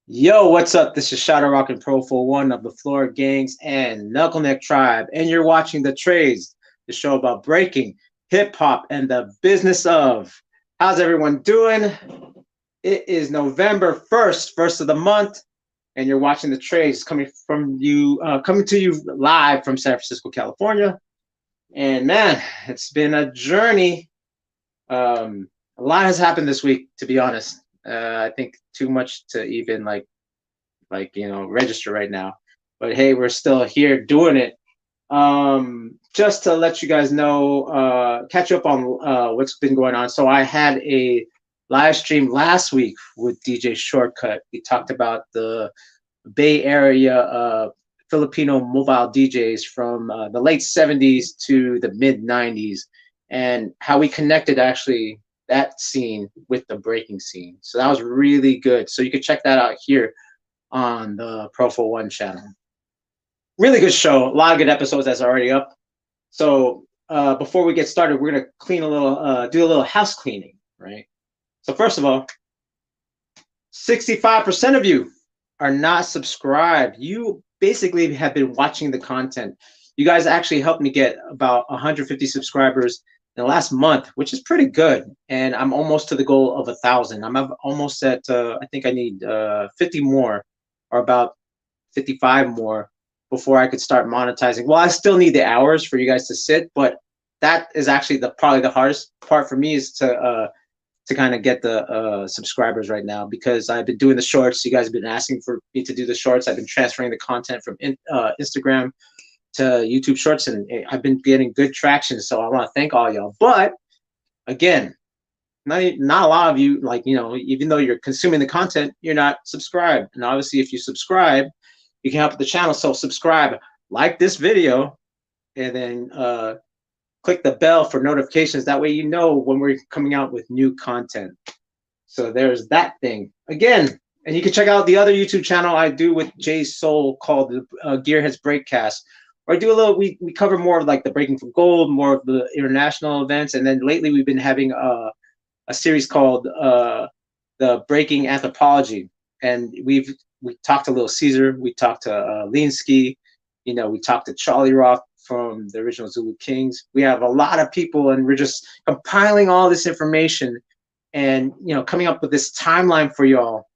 Yo, what's up? This is Shadow Rock and ProfoWon of the Floor Gangs and Knuckleneck Tribe, and you're watching The Trades, the show about breaking, hip hop, and the business of. How's everyone doing? It is November 1st, first of the month, and you're watching The Trades coming to you live from San Francisco, California. And man, it's been a journey. A lot has happened this week, to be honest. I think too much to even register right now. But hey, we're still here doing it. Just to let you guys know, catch up on what's been going on. So I had a live stream last week with DJ Shortcut. We talked about the Bay Area Filipino mobile DJs from the late 70s to the mid 90s and how we connected actually that scene with the breaking scene. So that was really good. So you can check that out here on the ProfoWon channel. Really good show. A lot of good episodes that's already up. So before we get started, we're gonna do a little house cleaning, right? So first of all, 65% of you are not subscribed. You basically have been watching the content. You guys actually helped me get about 150 subscribers in the last month, which is pretty good. And I'm almost to the goal of 1,000. I'm almost at, I think I need 50 more or about 55 more before I could start monetizing. Well, I still need the hours for you guys to sit, but that is actually probably the hardest part for me is to kind of get the subscribers right now, because I've been doing the shorts. You guys have been asking for me to do the shorts. I've been transferring the content from Instagram to YouTube Shorts, and I've been getting good traction. So I want to thank all y'all. But again, not a lot of you, even though you're consuming the content, you're not subscribed. And obviously, if you subscribe, you can help the channel. So subscribe, like this video, and then click the bell for notifications. That way you know when we're coming out with new content. So there's that thing. Again, and you can check out the other YouTube channel I do with Jay Soul called the Gearheads Breakcast. Where I do a little, we cover more of like the Breaking for Gold, more of the international events. And then lately we've been having a series called the Breaking Anthropology. And we talked to Little Caesar, we talked to Leansky, we talked to Charlie Roth from the original Zulu Kings. We have a lot of people, and we're just compiling all this information and coming up with this timeline for y'all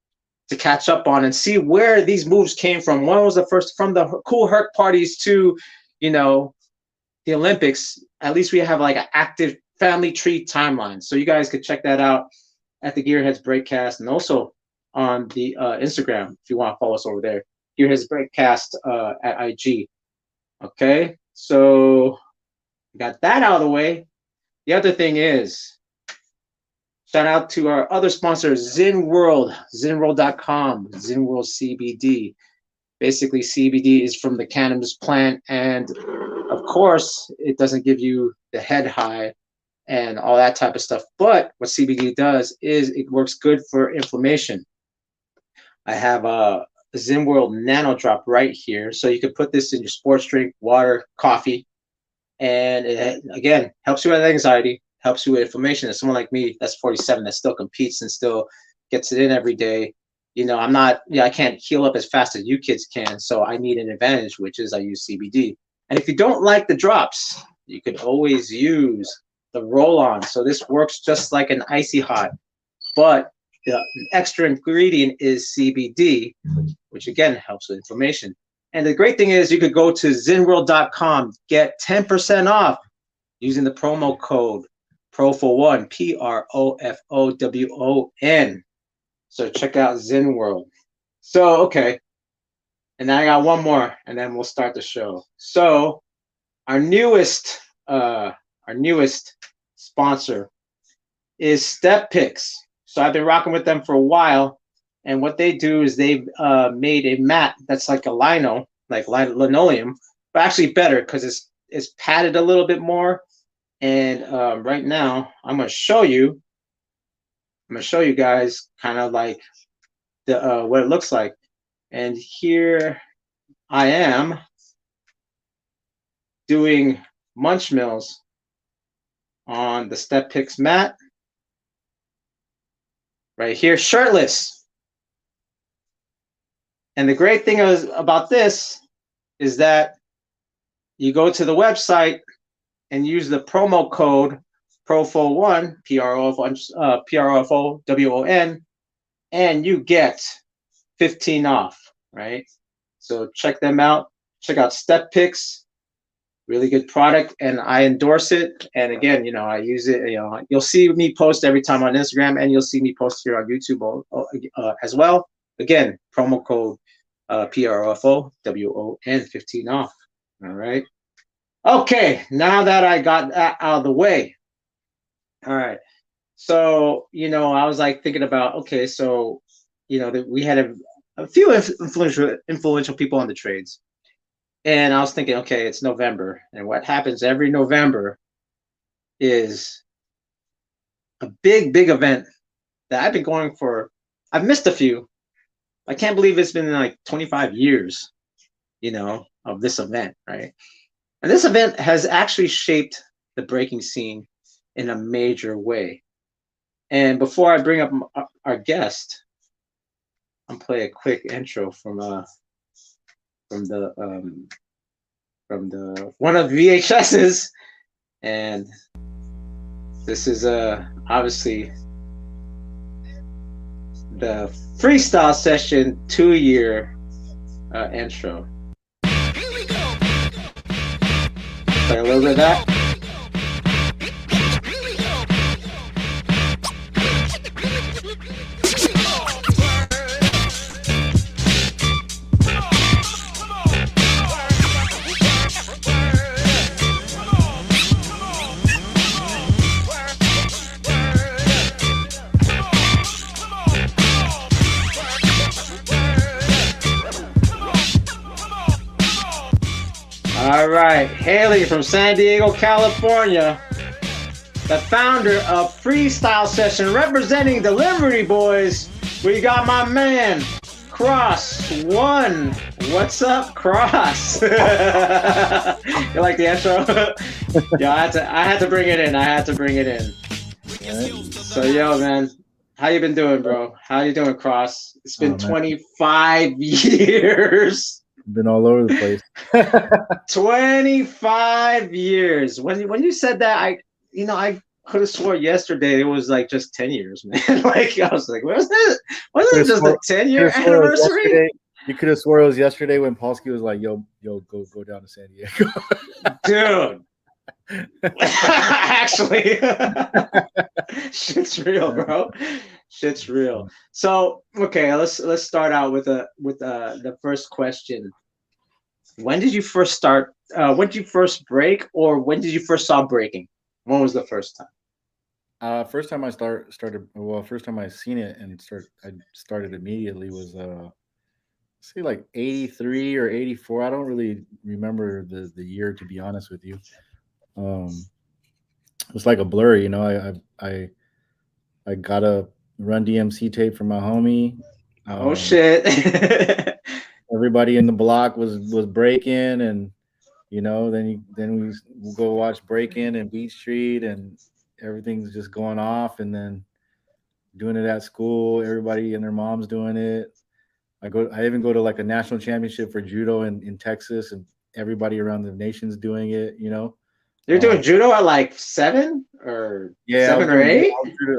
to catch up on and see where these moves came from. One was the first, from the Cool Herc parties to the Olympics. At least we have like an active family tree timeline, so you guys could check that out at the Gearheads Breakcast, and also on the Instagram if you want to follow us over there, Gearheads Breakcast at IG. Okay, so got that out of the way. The other thing is, shout out to our other sponsor, Zyn World, zynworld.com, Zyn World CBD. Basically, CBD is from the cannabis plant, and of course, it doesn't give you the head high and all that type of stuff. But what CBD does is it works good for inflammation. I have a Zyn World Nano Drop right here, so you can put this in your sports drink, water, coffee, and it, again, helps you with anxiety, helps you with inflammation. As someone like me that's 47 that still competes and still gets it in every day, I can't heal up as fast as you kids can, so I need an advantage, which is I use CBD. And if you don't like the drops, you could always use the roll-on. So this works just like an icy hot, but the extra ingredient is CBD, which again helps with inflammation. And the great thing is you could go to zynworld.com, get 10% off using the promo code PROFOWON, PROFOWON. So check out Zyn World. So, okay. And then I got one more, and then we'll start the show. So our newest sponsor is Step Picks. So I've been rocking with them for a while, and what they do is they've made a mat that's like a linoleum, but actually better because it's padded a little bit more. And right now I'm going to show you guys kind of like the what it looks like. And here I am doing munch mills on the Step Picks mat. Right here, shirtless. And the great thing is about this is that you go to the website and use the promo code ProfoWon, PROFOWON, and you get 15 off, right? So check them out. Check out Step Picks. Really good product, and I endorse it. And again, I use it. You'll see me post every time on Instagram, and you'll see me post here on YouTube as well. Again, promo code PROFOWON 15 off. All right. Okay, now that I got that out of the way. All right. So, I was like thinking about, okay, so, we had a few influential people on the trades. And I was thinking, okay, it's November. And what happens every November is a big, big event that I've been going for. I've missed a few. I can't believe it's been like 25 years, of this event, right? And this event has actually shaped the breaking scene in a major way. And before I bring up our guest, I'm gonna play a quick intro from the one of the VHSs, and this is obviously the Freestyle Session 2-year intro. Here we go. Play a little bit of that. All right, hailing from San Diego, California, the founder of Freestyle Session, representing the Liberty Boys, we got my man, Crosone. What's up, Cross? You like the intro? Yeah, I had to bring it in. Right. So, yo, man, how you been doing, bro? How you doing, Cross? It's been 25 years. Been all over the place. 25 years. When you said that, I could have swore yesterday it was like just 10 years, man. Like I was like, wasn't it just a 10-year anniversary? You could have swore it was yesterday when Polsky was like, yo, go down to San Diego. Dude. Actually, shit's real, bro. Shit's real. So, okay, let's start out with the first question. When did you first start? When did you first break, or when did you first start breaking? When was the first time? First time I started. Well, first time I seen it and I started immediately was say like 83 or 84. I don't really remember the year, to be honest with you. It's like a blur, I got a Run DMC tape from my homie. Oh shit. Everybody in the block was breaking, and then we go watch Breaking and Beat Street, and everything's just going off, and then doing it at school, everybody and their moms doing it. I even go to like a national championship for judo in Texas, and everybody around the nation's doing it, You're doing judo at like 7 or 7 or 8?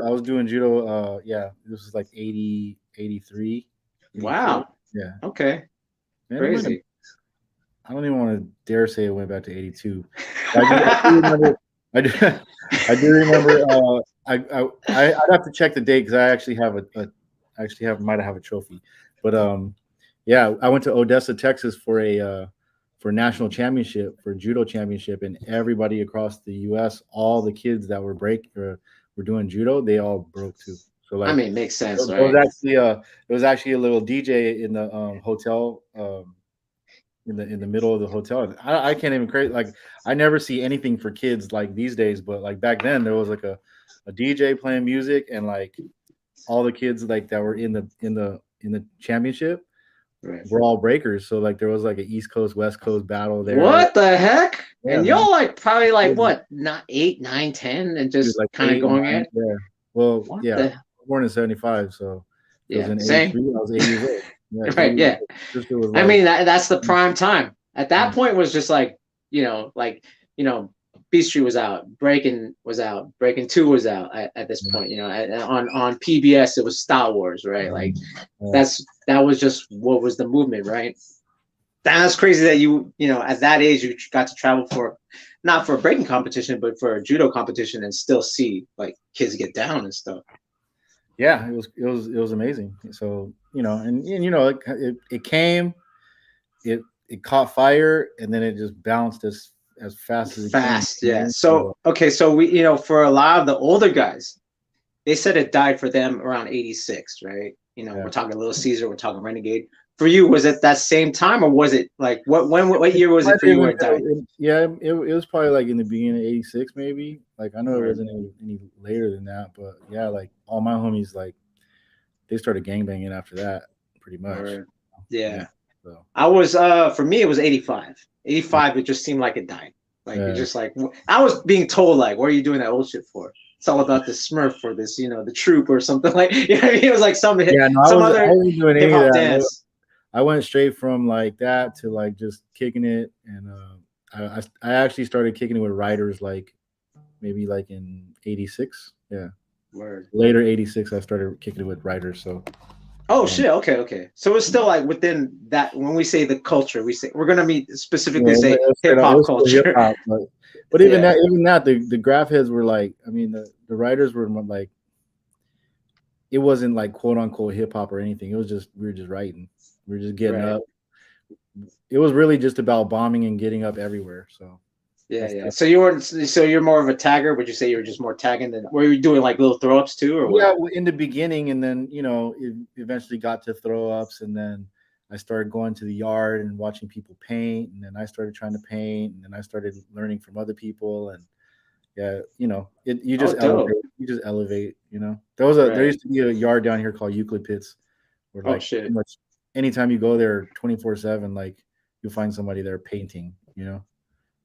I was doing judo. This was like 80, 83. Wow. Yeah. Okay. Man, crazy. I don't even want to dare say it went back to 82. I do remember. I'd have to check the date because I actually might have a trophy. But I went to Odessa, Texas for a national championship, for judo championship, and everybody across the U.S., all the kids that were doing judo, they all broke too. So like, it makes sense, right? It was actually a little DJ in the hotel, in the middle of the hotel. I can't even create, like, I never see anything for kids like these days, but like back then there was like a DJ playing music, and like all the kids like that were in the championship. Right. We're all breakers, so like there was like an East Coast West Coast battle there. What the heck? Yeah, and y'all like probably like what, not 8, 9, 10, and just like kind of going in. Yeah. Well, I was born in 75, so yeah, in same. 83, I was 8 years old. Yeah, Right. Yeah. sister was I like, mean, that's the prime time. At that point was just like, like, Beat Street was out, Breaking was out, Breaking 2 was out at this point, on PBS it was Star Wars, right? Like that was just what was the movement, right? That's crazy that at that age you got to travel for not for a breaking competition, but for a judo competition and still see like kids get down and stuff. yeah, it was amazing. So and it came, it caught fire, and then it just bounced as fast as it came. Fast, yeah. So okay, so we for a lot of the older guys, they said it died for them around 86, right? We're talking Little Caesar, we're talking Renegade. For you, was it that same time, or was it like what year was it for you where it died? It was probably like in the beginning of '86, maybe. Like I know it wasn't any later than that, but yeah, like all my homies, like they started gangbanging after that, pretty much. Yeah. So I was for me it was 85. 85, it just seemed like it died. Like it just like I was being told like, what are you doing that old shit for? It's all about the Smurf or this, the troop or something like. It was like some other hip hop dance. I went straight from like that to like just kicking it, and I actually started kicking it with riders like maybe like in '86. Yeah, later '86 I started kicking it with riders. So. Oh shit! Okay. So it's still like within that. When we say the culture, we're gonna specifically say hip hop culture. Hip-hop, but even that, the graph heads were like, I mean, the writers were like, it wasn't like quote unquote hip hop or anything. It was just we were just writing, we were just getting up. It was really just about bombing and getting up everywhere. So. Yeah. So you're more of a tagger. Would you say you're just more tagging than? Were you doing like little throw ups too, or what? Yeah, in the beginning, and then it eventually got to throw ups, and then I started going to the yard and watching people paint, and then I started trying to paint, and then I started learning from other people, and you just elevate. You just elevate. There used to be a yard down here called Euclid Pits, where like pretty much anytime you go there 24/7, like you'll find somebody there painting.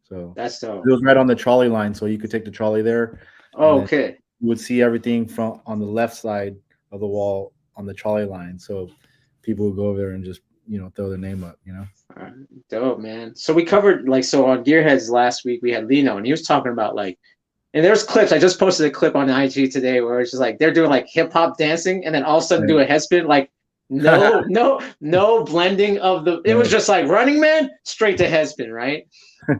So that's dope. It was right on the trolley line, so you could take the trolley there. Oh, okay. You would see everything from on the left side of the wall on the trolley line. So people would go over there and just throw their name up. Dope, man. So we covered on Gearheads last week we had Lino, and he was talking about like, and there's clips. I just posted a clip on IG today where it's just like they're doing like hip hop dancing, and then all of a sudden do a head spin like. No blending of the. It was just like Running Man straight to head spin, right?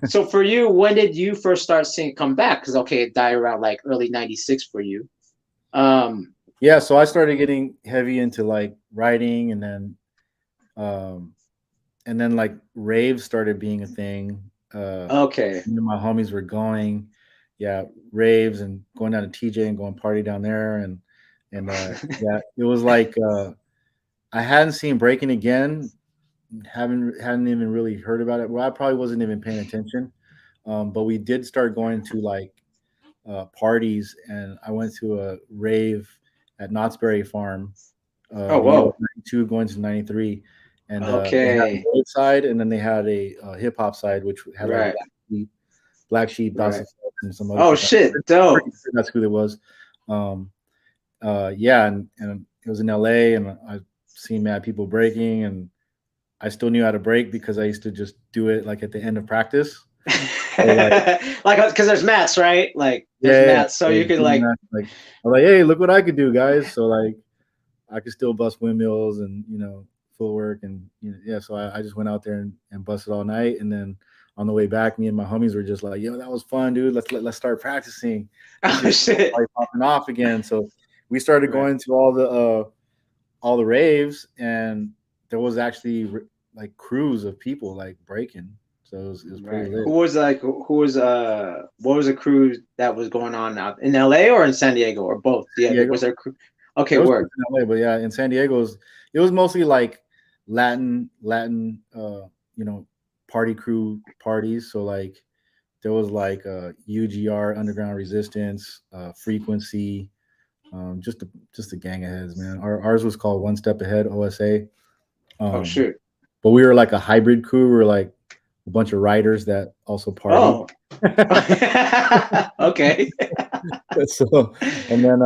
So for you, when did you first start seeing it come back? Because it died around like early '96 for you. Yeah, so I started getting heavy into like writing, and then like raves started being a thing. Okay. My homies were going, raves and going down to TJ and going party down there, and it was like I hadn't seen breaking again. Hadn't even really heard about it. Well, I probably wasn't even paying attention. But we did start going to like parties, and I went to a rave at Knott's Berry Farm. Oh, whoa! 92 going to 93, and they had a road side, and then they had a hip hop side, which had like Black Sheep, and some other. Oh shit! Dope. That's who it was. And it was in LA, and I seen mad people breaking, and I still knew how to break because I used to just do it like at the end of practice. So, like because there's mats, right? Like there's mats, so you could like I'm like, hey, look what I could do, guys. So like I could still bust windmills and footwork, and so I just went out there and busted all night, and then on the way back, me and my homies were just like, yo, that was fun, dude. Let's start practicing. Oh shit! Like popping off again. So we started going to all the raves, and there was actually like crews of people like breaking. So it was pretty lit. What was a crew that was going on out in LA or in San Diego or both? Yeah, was there a crew? Okay, word. In LA, but yeah, in San Diego it was mostly like Latin party crew parties. So like there was like UGR, Underground Resistance, Frequency, just a gang of heads, man. Ours was called One Step Ahead, OSA. Oh shoot! But we were like a hybrid crew. We were like a bunch of writers that also party. Oh. Okay. So and then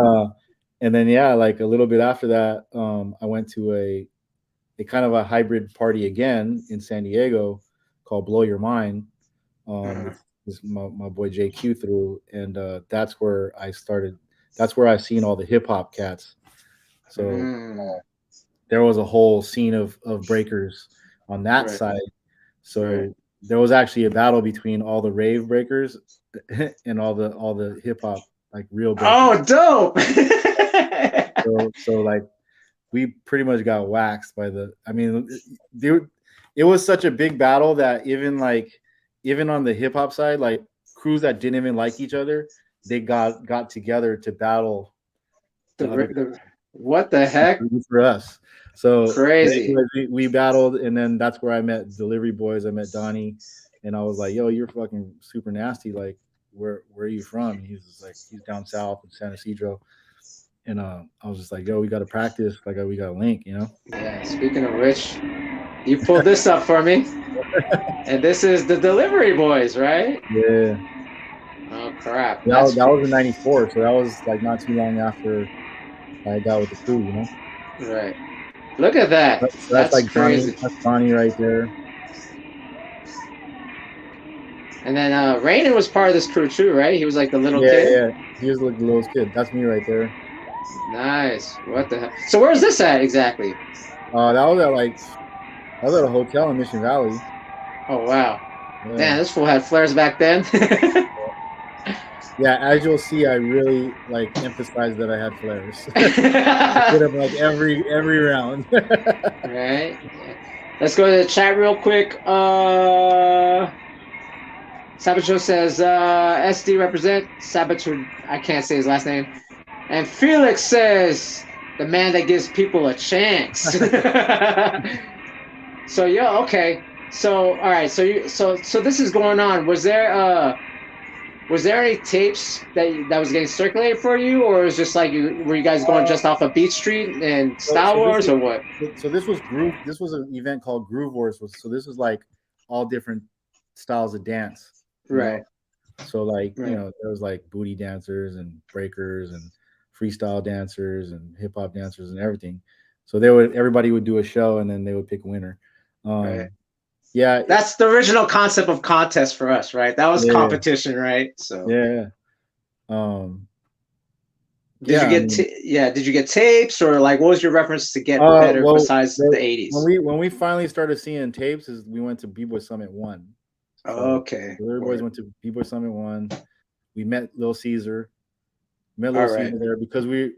like a little bit after that, I went to kind of a hybrid party again in San Diego called Blow Your Mind. Uh-huh. This my boy JQ threw, and that's where I started. That's where I've seen all the hip hop cats. So Mm, there was a whole scene of breakers on that right, side. right. So there was actually a battle between all the rave breakers and all the hip hop like real breakers. Oh, dope. So like we pretty much got waxed by the. I mean, it was such a big battle that even on the hip hop side, like crews that didn't even like each other, they got together to battle the, the other what the heck? for us. So Crazy. we battled, and then that's where I met Delivery Boys. I met Donnie, and I was like, "Yo, you're fucking super nasty. Like, where are you from?" And he's just like, he's down south in San Isidro, and I was just like, "Yo, we got to practice. Like, we got to link, you know." Yeah, speaking of which, you pulled this up for me. And this is the Delivery Boys, right? Yeah, Oh crap. that was in '94, so that was like not too long after I got with the crew, you know. Right. Look at that. So that's That's like Donnie. crazy. That's Donnie right there. And then Rainen was part of this crew too, right? He was like the little Yeah, kid. yeah. He was like the little kid. That's me right there. Nice. What the hell? So where's this at exactly? That was at like I was at a hotel in Mission Valley. Oh wow. Yeah. Damn, this fool had flares back then. Yeah, as you'll see, I really like emphasized that I had flares. I did them like every round. Right. Let's go to the chat real quick. Sabato says SD represent. Sabato, I can't say his last name. And Felix says the man that gives people a chance. So okay. So all right. So this is going on. Was there any tapes that was getting circulated for you, or was just like were you guys going just off of Beat Street and Star Wars, or what? So this was Groove. This was an event called Groove Wars. So this was like all different styles of dance. Right. So like Right. there was like booty dancers and breakers and freestyle dancers and hip hop dancers and everything. So everybody would do a show and then they would pick a winner. Right. Yeah, That's the original concept of contest for us, right? That was competition, right? So yeah. Did you get tapes, or like what was your reference to get better besides the 80s? When we finally started seeing tapes is we went to B-Boy Summit 1. So Okay. the boys went to B-Boy Summit 1. We met Lil Caesar. Caesar there because we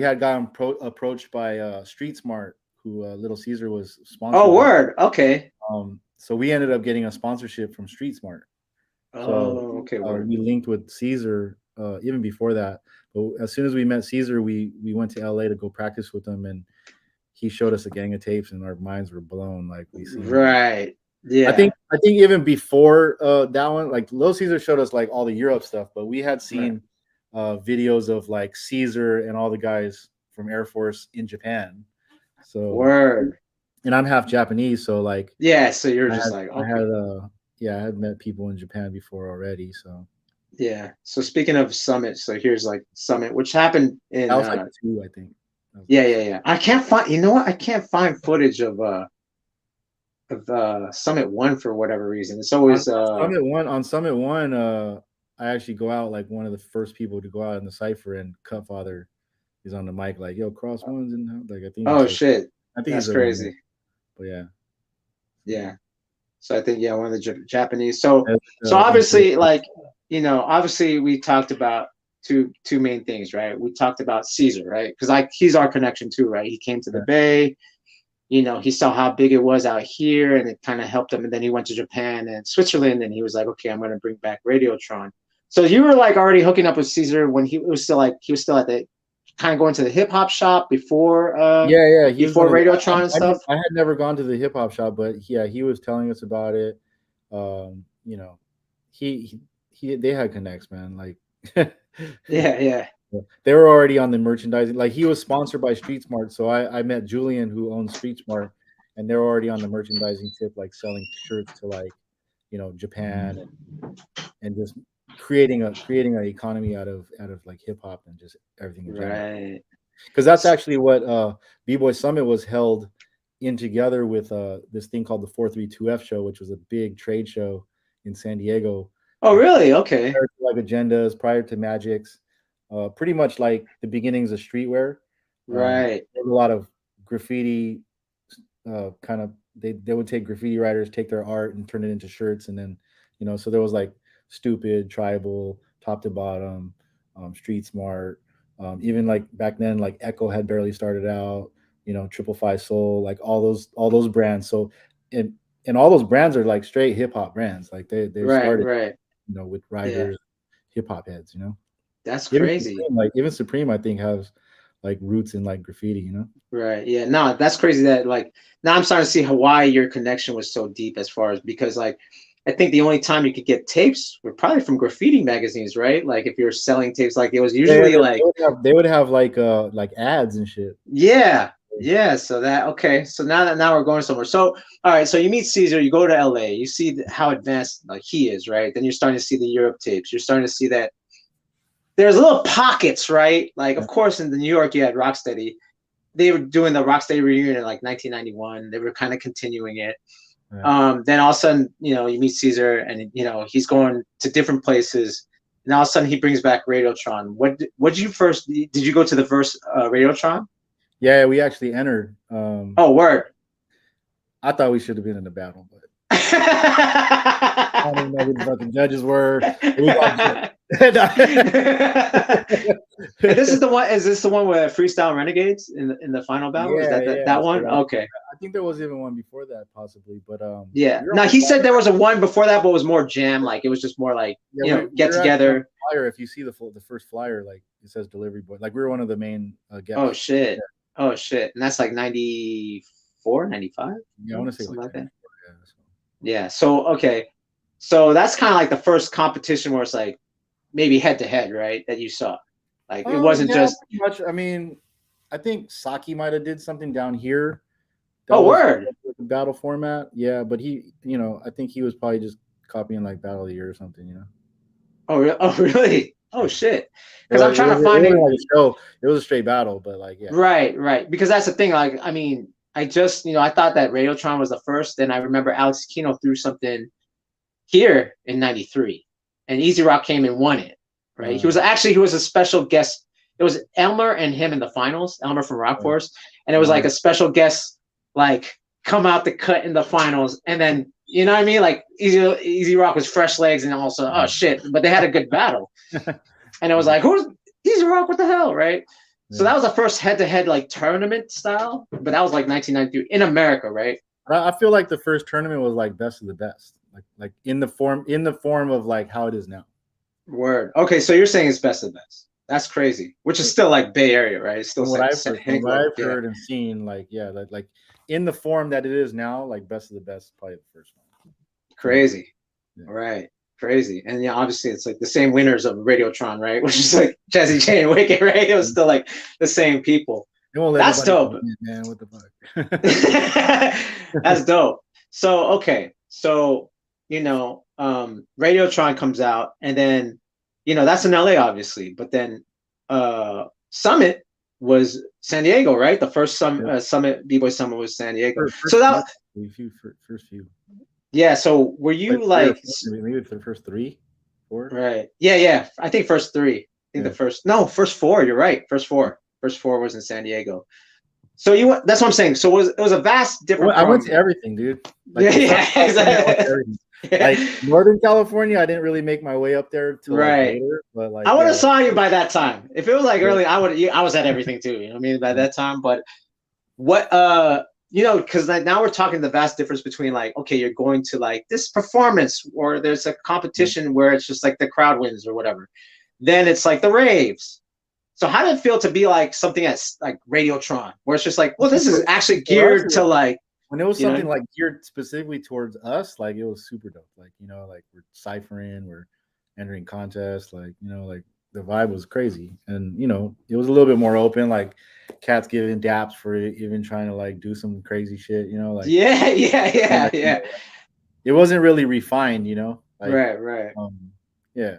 had gotten approached by Street Smart, who Little Caesar was sponsored. Oh, word. Okay. So we ended up getting a sponsorship from Street Smart. So okay. We linked with Caesar even before that. But as soon as we met Caesar, we went to LA to go practice with him, and he showed us a gang of tapes, and our minds were blown. Like we see, right? Yeah. I think even before that one, like Lil Caesar showed us like all the Europe stuff, but we had seen videos of like Caesar and all the guys from Air Force in Japan. So word. And I'm half Japanese, so like so you're just like okay. I had met people in Japan before already, so. Yeah. So speaking of Summit, so here's like Summit, which happened in. That was like 2, I think. Yeah. I can't find. You know what? I can't find footage of Summit 1 for whatever reason. It's always on Summit 1. I actually go out like one of the first people to go out in the cipher, and Cutfather is on the mic like, "Yo, Cross One's in." Like I think. Oh shit! I think that's crazy. But yeah. Yeah. So I think one of the Japanese. So obviously, like obviously we talked about two main things, right? We talked about Caesar, right? Because like he's our connection too, right? He came to the Bay. He saw how big it was out here, and it kind of helped him. And then he went to Japan and Switzerland, and he was like, "Okay, I'm going to bring back Radiotron." So you were like already hooking up with Caesar when he was still at the kind of going to the hip hop shop before. Before Radiotron and stuff. I had never gone to the hip hop shop, but he was telling us about it. They had connects, man. Like, yeah. They were already on the merchandising. Like he was sponsored by Street Smart, so I met Julian, who owns Street Smart, and they're already on the merchandising tip, like selling shirts to like, Japan and just creating an economy out of like hip hop and just everything in general. Right. Because that's actually what B-Boy Summit was held in together with this thing called the 432F show, which was a big trade show in San Diego. Oh, really? Okay. Prior to, like Agendas, prior to Magic's, pretty much like the beginnings of streetwear. Right. There was a lot of graffiti, kind of they would take graffiti writers, take their art and turn it into shirts, and then so there was like Stupid, Tribal, Top to Bottom, Street Smart, even like back then like Echo had barely started out, Triple Five Soul, like all those brands. So and all those brands are like straight hip hop brands. Like they Right. started Right. with Yeah. writers, hip hop heads. That's Even crazy. Supreme, even Supreme, I think has like roots in like graffiti. Right. Yeah. No, that's crazy that like now I'm starting to see why your connection was so deep as far as because like I think the only time you could get tapes were probably from graffiti magazines, right? Like if you're selling tapes, like it was usually like they would have like ads and shit. yeah. Yeah. So that okay. So now we're going somewhere. So all right, so you meet Caesar, you go to LA, you see how advanced like he is, right? Then you're starting to see the Europe tapes. You're starting to see that there's little pockets, right? Like of course in the New York you had Rocksteady. They were doing the Rocksteady reunion in like 1991. They were kind of continuing it. Right. Then all of a sudden, you meet Caesar, and he's going to different places. And all of a sudden, he brings back Radiotron. What did you first? Did you go to the first Radiotron? Yeah, we actually entered. Oh, word! I thought we should have been in the battle, but I don't know who the fucking judges were. This is the one. Is this the one with Freestyle Renegades in the final battle? Yeah, is that one? So okay. I think there was even one before that, possibly, but yeah. Now he said there was a one before that, but it was more jam. Like it was just more like get together. Flyer. If you see the first flyer, like it says delivery boy. Like we were one of the main guests. Oh shit! Yeah. Oh shit! And that's like 94, 95? Yeah, I want to say something like that. Yeah. So okay. So that's kind of like the first competition where it's like maybe head to head, right? That you saw. Like it wasn't just much. I mean, I think Saki might have did something down here. Word. The battle format. Yeah, but he, I think he was probably just copying like Battle of the Year or something, Oh, really? Oh shit. Because I'm trying to find it. It was a straight battle, but like yeah. Right. Because that's the thing. Like, I mean, I just, I thought that Radiotron was the first. Then I remember Alex Kino threw something here in 93. And Easy Rock came and won it. Right. He was a special guest. It was Elmer and him in the finals, Elmer from Rock Force. And it was like a special guest, like come out the cut in the finals. And then, you know what I mean? Like Easy Rock was fresh legs and also, oh shit, but they had a good battle. And it was like, who's Easy Rock? What the hell? Right. Yeah. So that was the first head to head like tournament style, but that was like 1993 in America. Right. I feel like the first tournament was like best of the best, like in the form of like how it is now. Word. Okay, so you're saying it's best of the best. That's crazy. Which is still like Bay Area, right? It's still what I've heard and seen, like like in the form that it is now, like best of the best, probably the first one. Crazy. Yeah. Right. Crazy. And yeah, obviously it's like the same winners of Radiotron, right? Which is like Jazzy J and Wicked, right? It was still like the same people. That's dope. Man, what the fuck? That's dope. So okay. So Radiotron comes out, and then that's in LA obviously, but then Summit was San Diego, right? The first Summit B-Boy Summit was San Diego. First few. Yeah, so were you like maybe for the first 3, 4? Right. Yeah. I think first 3. I think the first 4, you're right. First 4 was in San Diego. So that's what I'm saying. So it was a vast different. I went to everything, dude. Like, exactly. Like Northern California, I didn't really make my way up there till right. later, but like I would have saw you by that time. If it was like early, I was at everything too. You know what I mean? By that time, but what because now we're talking the vast difference between like, okay, you're going to like this performance, or there's a competition where it's just like the crowd wins or whatever. Then it's like the raves. So how did it feel to be like something that's like Radiotron, where it's just like, well, this is actually geared to like. When it was something like geared specifically towards us, like it was super dope. Like, like we're ciphering, we're entering contests, like, like the vibe was crazy. And, it was a little bit more open, like cats giving daps for even trying to like do some crazy shit, like. Yeah. It wasn't really refined, like, Right. Yeah.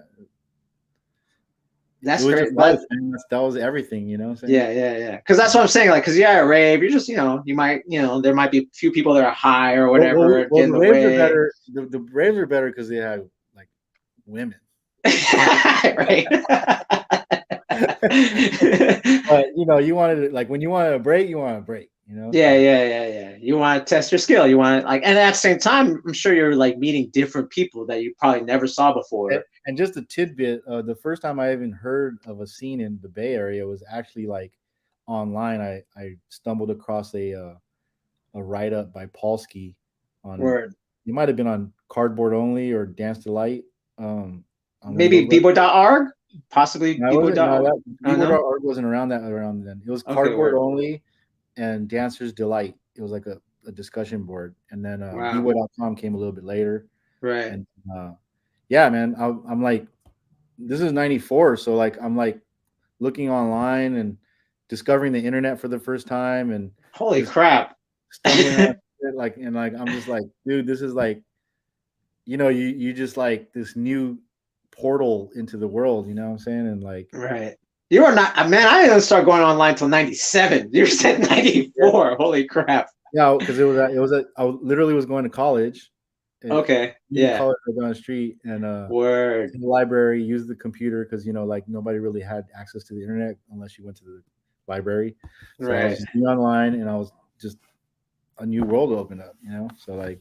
it That's was great. just life, man. That was everything, you know what I'm saying? Yeah. Because that's what I'm saying. Like, because you're at a rave, you're just, you might, there might be a few people that are high or whatever, Well, get in the the raves are way. better. The raves are better because they have like women. Right. But you wanted to, like when you wanted a break, you want a break, Yeah, So yeah. You want to test your skill. You want to like, and at the same time, I'm sure you're like meeting different people that you probably never saw before. and just a tidbit, the first time I even heard of a scene in the Bay Area was actually like online. I stumbled across a write up by Polsky on, Word. you might have been on Cardboard Only or Dance Delight, on one of those Maybe websites. bebo.org, possibly No, it wasn't. No, bebo.org. that I don't know. Bebo.org wasn't around then. It was Okay, Cardboard word. Only and Dancer's Delight. It was like a discussion board, and then Wow. Bebo.com came a little bit later. Right. And yeah, man, I'm like, this is '94, so like I'm like looking online and discovering the internet for the first time, and Holy just crap. stumbling on it, like, and like I'm just like, dude, this is like, you just like this new portal into the world, you know what I'm saying? And like, Right. You are not, man. I didn't start going online until '97. You said yeah, '94. Holy crap. yeah, because I literally was going to college, Okay. community Yeah. college right down the street, and Word. in the library, use the computer because like nobody really had access to the internet unless you went to the library. So I was Right. just being online, and I was just a new world opened up, So like,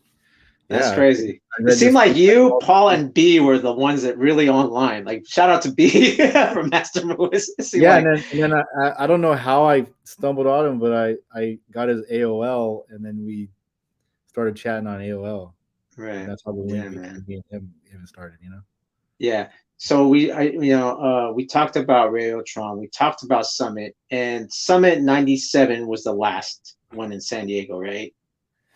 That's yeah, crazy. I It read seemed this. like you, Paul, and B were the ones that really online. Like, shout out to B from Master Moves. It seemed Yeah, like, and then I don't know how I stumbled on him, but I got his AOL, and then we started chatting on AOL, and right. that's how the link Yeah, between man. me and him even started. Yeah. So we talked about Radiotron. We talked about Summit, and Summit '97 was the last one in San Diego, right?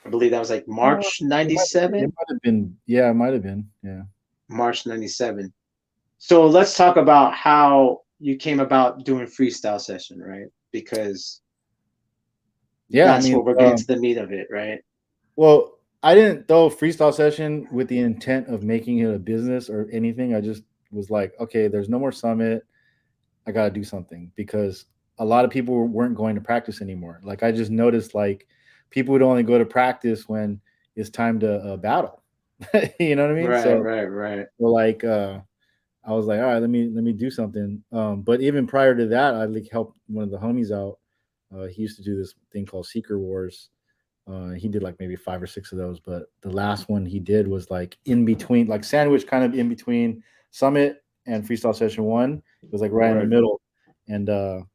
I believe that was like March It '97. might have been, yeah, it might have been, yeah. March '97. So let's talk about how you came about doing freestyle session, right? Because Yeah, I that's mean, what we're getting to the meat of it, right? well, I didn't throw freestyle session with the intent of making it a business or anything. I just was like, okay, there's no more summit. I got to do something because a lot of people weren't going to practice anymore. Like I just noticed, like people would only go to practice when it's time to battle. You know what I mean? Right. So like, I was like, all right, let me do something. But even prior to that, I like helped one of the homies out. He used to do this thing called Seeker Wars. He did like maybe 5 or 6 of those, but the last one he did was like in between, like sandwich kind of in between Summit and Freestyle Session One. It was like right in the Word. middle, and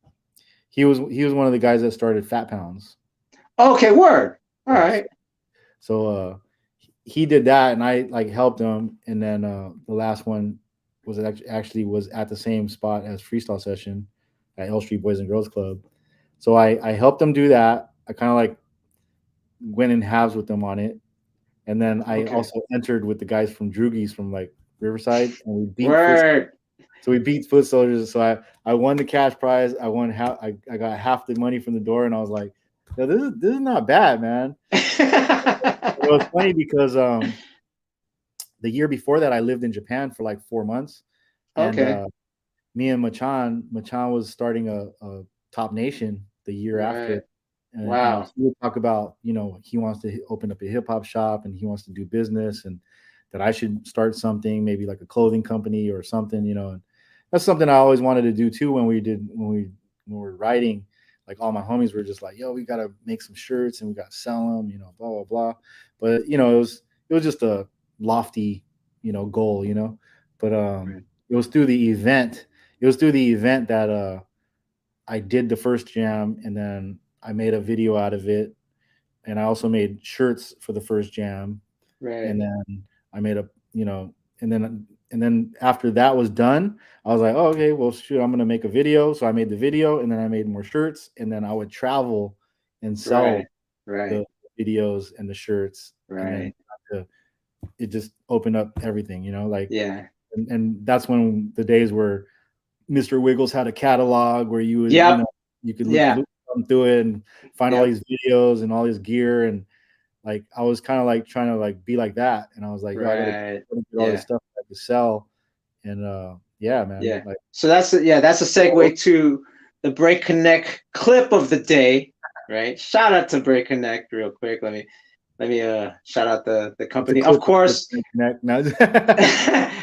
he was one of the guys that started Fat Pounds. Okay, word. All Yes. right. So he did that, and I like helped him. And then the last one was actually was at the same spot as Freestyle Session at L Street Boys and Girls Club. So I helped him do that. I kind of like went in halves with them on it. And then I Okay. also entered with the guys from Droogies from like Riverside, and we beat Foot. Word. So we beat Foot Soldiers. So I won the cash prize. I won half. I got half the money from the door, and I was like, "Yo, this is not bad, man." It was funny because the year before that, I lived in Japan for like 4 months, and Okay. me and Machan was starting a Top Nation the year after, Right. and Wow. he would talk about he wants to open up a hip hop shop and he wants to do business and that I should start something, maybe like a clothing company or something, and that's something I always wanted to do too. When we were writing, like all my homies were just like, "Yo, we gotta make some shirts and we gotta sell them," blah blah blah. But it was just a lofty goal, but Right. it was through the event. It was through the event that I did the first jam, and then I made a video out of it, and I also made shirts for the first jam, Right. and then I made a and then after that was done, I was like, oh, okay, well, shoot, I'm gonna make a video. So I made the video, and then I made more shirts, and then I would travel and Right. sell Right. the videos and the shirts, and then Right. it just opened up everything, like, Yeah. and that's when the days where Mr. Wiggles had a catalog where you would, Yep. you could Yeah. look through it and find all Yep. these videos and all this gear. And like, I was kind of like trying to like be like that. And I was like, yo, I got to Right. get all this Yeah. stuff I could sell. And yeah, man. Yeah. Like, So that's a segue to the Break Connect clip of the day, right? Shout out to Break Connect real quick. Let me shout out the it's a company. Of clip of course. Connect. No.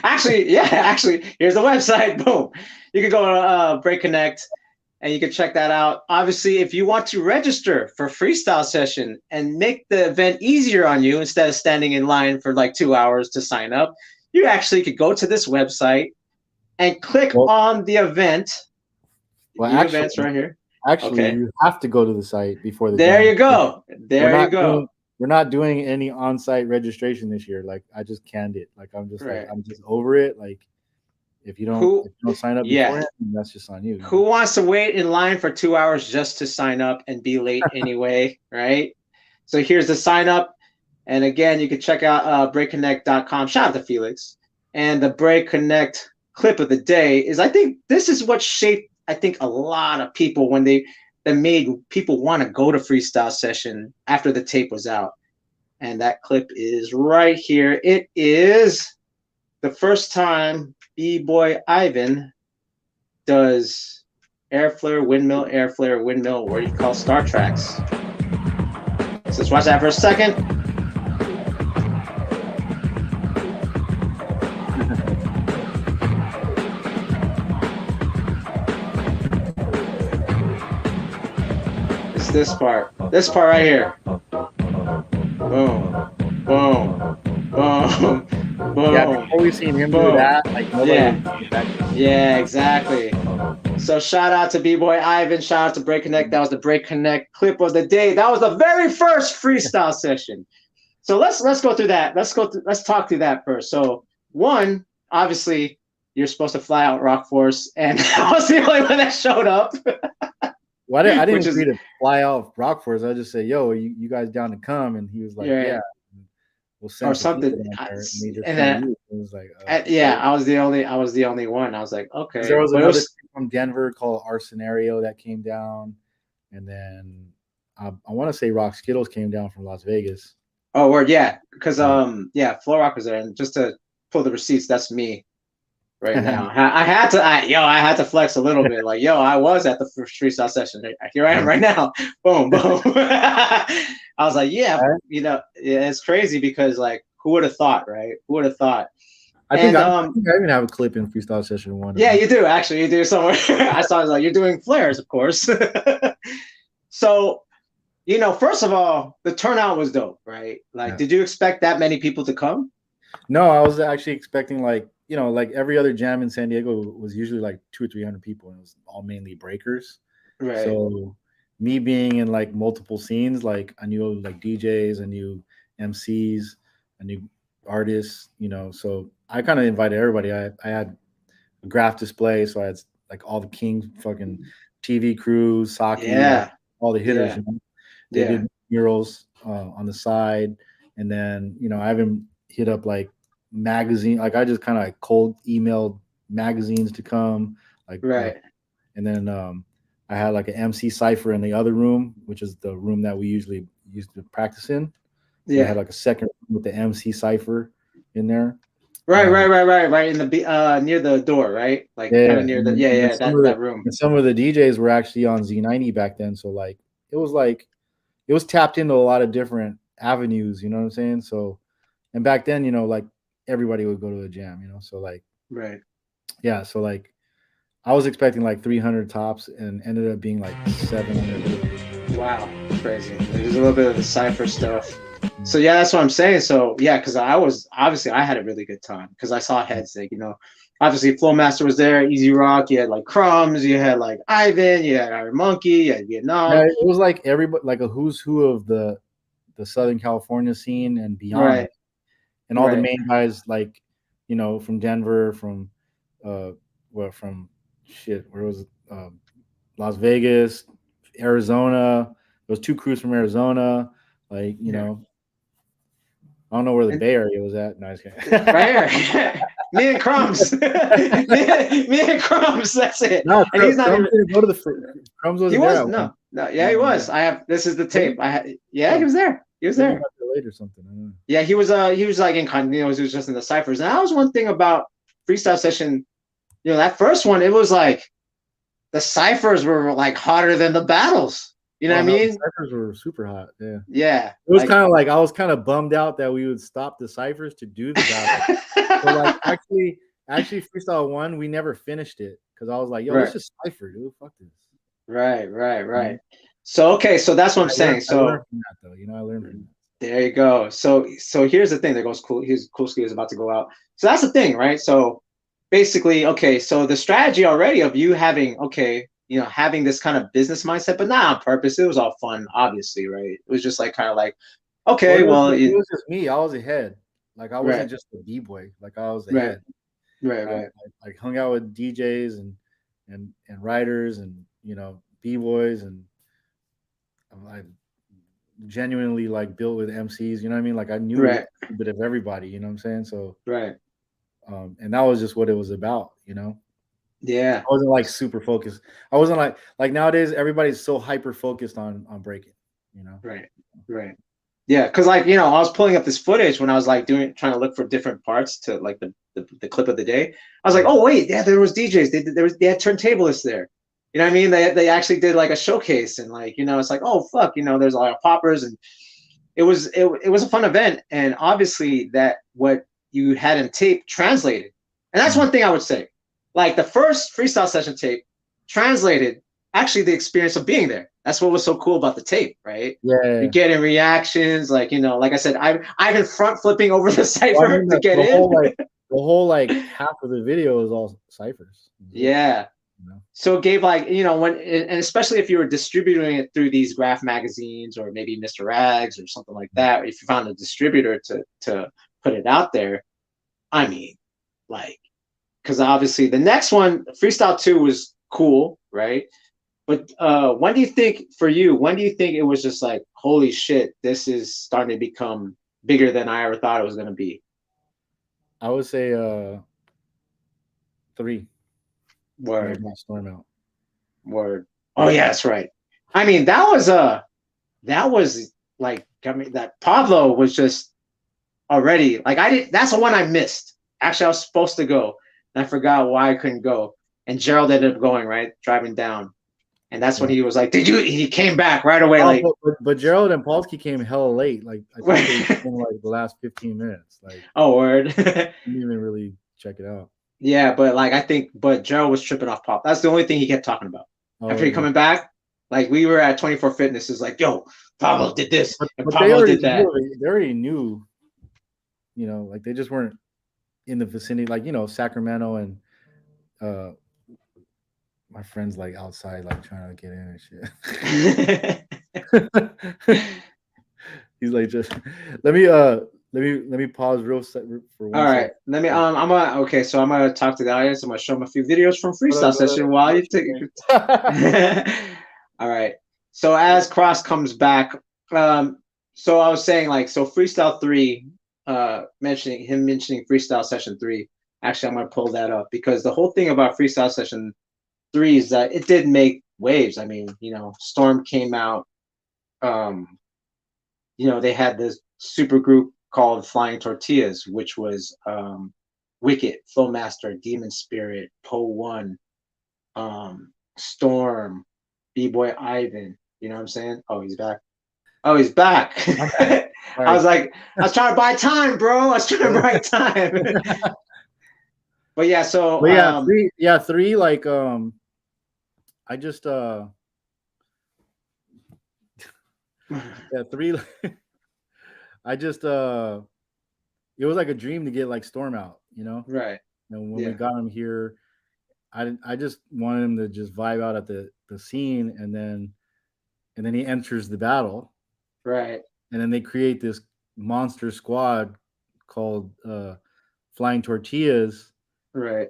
Actually, here's the website. Boom. You can go to Break Connect and you can check that out. Obviously, if you want to register for freestyle session and make the event easier on you instead of standing in line for like 2 hours to sign up, you actually could go to this website and click Well, on the event. well, View events right here. actually, Okay. you have to go to the site before the There jam. you go. There you go. We're not doing any on-site registration this year. Like, I just canned it. Like, I'm just Right. I'm just over it. Like, if you don't sign up beforehand, that's just on you. Who wants to wait in line for 2 hours just to sign up and be late anyway, right? So here's the sign up. And again, you can check out breakconnect.com. Shout out to Felix. And the Break Connect clip of the day is, I think this is what shaped, I think, a lot of people when that made people want to go to freestyle session after the tape was out. And that clip is right here. It is the first time B-Boy Ivan does air flare, windmill, what do you call star tracks? So let's watch that for a second. It's this part right here. Boom, boom, boom. Boom. Yeah, before we seen him do that, like, yeah, exactly. So shout out to B-Boy Ivan, shout out to Break Connect. That was the Break Connect clip of the day. That was the very first freestyle session. So let's go through that. Let's talk through that first. So one, obviously, you're supposed to fly out Rock Force, and I was the only one that showed up. Well, I didn't agree to fly out Rock Force. I just said, "Yo, you guys down to come?" And he was like, "Yeah." We'll send or something. And then it was like, I was the only one. I was like, okay. There was another from Denver called Our Scenario that came down, and then I want to say Rock Skittles came down from Las Vegas. Oh, word, yeah, because Flow Rock was there, and just to pull the receipts, that's me right now. I had to flex a little bit, like, I was at the first freestyle session. Here I am right now. Boom, boom. I was like, it's crazy because, like, who would have thought, right? Who would have thought? I think I even have a clip in freestyle session 1. Yeah, you do actually. You do somewhere. I saw it, like, you're doing flares, of course. So, first of all, the turnout was dope, right? Like, did you expect that many people to come? No, I was actually expecting, like, like every other jam in San Diego was usually like 200 or 300 people, and it was all mainly breakers. Right. So me being in like multiple scenes, like I knew like DJs, I knew MCs, I knew artists, so I kind of invited everybody. I had a graph display, so I had like all the King fucking TV crews, Saki, like, all the hitters. They did murals on the side, and then I even hit up like magazine, like I just kind of like cold emailed magazines to come, like, and then I had like an MC cipher in the other room, which is the room that we usually used to practice in. So I had like a second room with the MC cipher in there. Right in the near the door, right? Like kind of near the that room. And some of the DJs were actually on Z90 back then, so like it was tapped into a lot of different avenues, you know what I'm saying? So, and back then, like everybody would go to a jam, so like so like I was expecting like 300 tops and ended up being like 700. Wow, crazy. There's a little bit of the cypher stuff. So that's what I'm saying. So because I had a really good time because I saw heads like, obviously Flowmaster was there, Easy Rock, you had like Crumbs, you had like Ivan, you had Iron Monkey, you had Vietnam. Yeah, it was like everybody, like a who's who of the Southern California scene and beyond. And all the main guys, like, from Denver, from where was it? Las Vegas, Arizona. There was 2 crews from Arizona. Like, I don't know where the Bay Area was at. No, right here. Me and Crumbs. me and Crumbs. That's it. No, and he's not even go to the Crumbs wasn't there. He was. This is the tape. He was there. He was there. Late or something. He was like incognito. He was just in the ciphers. And that was one thing about freestyle session You know, that first one, it was like the ciphers were like hotter than the battles. You know what Oh I no, the mean? ciphers were super hot. Yeah. Yeah, It was like kind of like I was kind of bummed out that we would stop the ciphers to do the battle. So like actually Freestyle One, we never finished it because I was like, yo, let's right, just cipher, dude. Fuck this. You right. know? So okay, so that's what I'm saying. I learned So from that though. You know, I learned from that. there you go. So here's the thing. There goes cool. Here's cool ski is about to go out. So that's the thing, right? So basically, okay. So the strategy already of you having okay, you know, having this kind of business mindset, but not on purpose. It was all fun, obviously, right? It was just like kind of like Well, okay, well, it was just me. I was ahead. Like I right, wasn't just a b-boy. Like I was right, ahead. right, I hung out with DJs and writers and b-boys and I genuinely like built with MCs. You know what I mean? Like I knew right, a bit of everybody. You know what I'm saying? So right. and that was just what it was about. Yeah, I wasn't like super focused. I wasn't like nowadays everybody's so hyper focused on breaking. You know. right, right. Yeah, because like you know, I was pulling up this footage when I was like doing trying to look for different parts to like the clip of the day. I was like, Mhm. oh wait, yeah, there was DJs. They had turntablists there. You know what I mean? They actually did like a showcase and like you know it's like oh fuck you know there's a lot of poppers and it was a fun event and obviously that what you had in tape translated and that's Mhm. one thing I would say like the first freestyle session tape translated actually the experience of being there. That's what was so cool about the tape, right? You're Yeah. getting reactions, like you know, like I said, I've been front flipping over the Well, I cipher mean, to get the in. whole half of the video is all ciphers. Is it? Yeah. You know? So it gave like you know when and especially if you were distributing it through these graph magazines or maybe Mr. Rags or something like that, if you found a distributor to put it out there, I mean, like because obviously the next one, Freestyle 2 was cool, right? But when do you think for you, when do you think it was just like, holy shit, this is starting to become bigger than I ever thought it was gonna be? I would say 3 when I Word, got Storm out. word. Oh yeah, that's right. I mean, that was like I mean that Pablo was just already like I didn't that's the one I missed. Actually, I was supposed to go and I forgot why I couldn't go. And Gerald ended up going, right? Driving down. And that's when Yeah. he was like, did you he came back right away, Oh, like but Gerald and Polsky came hella late. Like I think they came like the last 15 minutes. Like oh word. didn't even really check it out. Yeah, but like I think but Gerald was tripping off Pop. That's the only thing he kept talking about. Oh After he yeah. coming back, like we were at 24 Fitness, is like, yo, Pablo did this and But they Pablo already did that. knew. They already knew. Like they just weren't in the vicinity. Like Sacramento and uh my friends like outside like trying to get in and shit. He's like, just let me pause for All one right, second. let me. I'm gonna. Okay, so I'm gonna talk to the audience. I'm gonna show them a few videos from Freestyle Session while you take. All right. So as Cross comes back, so I was saying like so Freestyle 3, mentioning Freestyle Session 3. Actually, I'm gonna pull that up because the whole thing about Freestyle Session 3 is that it did make waves. I mean, you know, Storm came out. Um, you know, they had this super group called Flying Tortillas, which was Wicked, Flowmaster, Demon Spirit, ProfoWon, Storm, B-Boy Ivan. You know what I'm saying? Oh, he's back. Oh, he's back. I'm back. I Sorry. was like, I was trying to buy time, bro. I was trying to buy time. But yeah, so But yeah, three. Yeah, three. Like I just yeah, three. I just it was like a dream to get like Storm out. right. And when we Yeah. got him here, I just wanted him to just vibe out at the scene, and then he enters the battle, Right. and then they create this monster squad called Flying Tortillas, Right.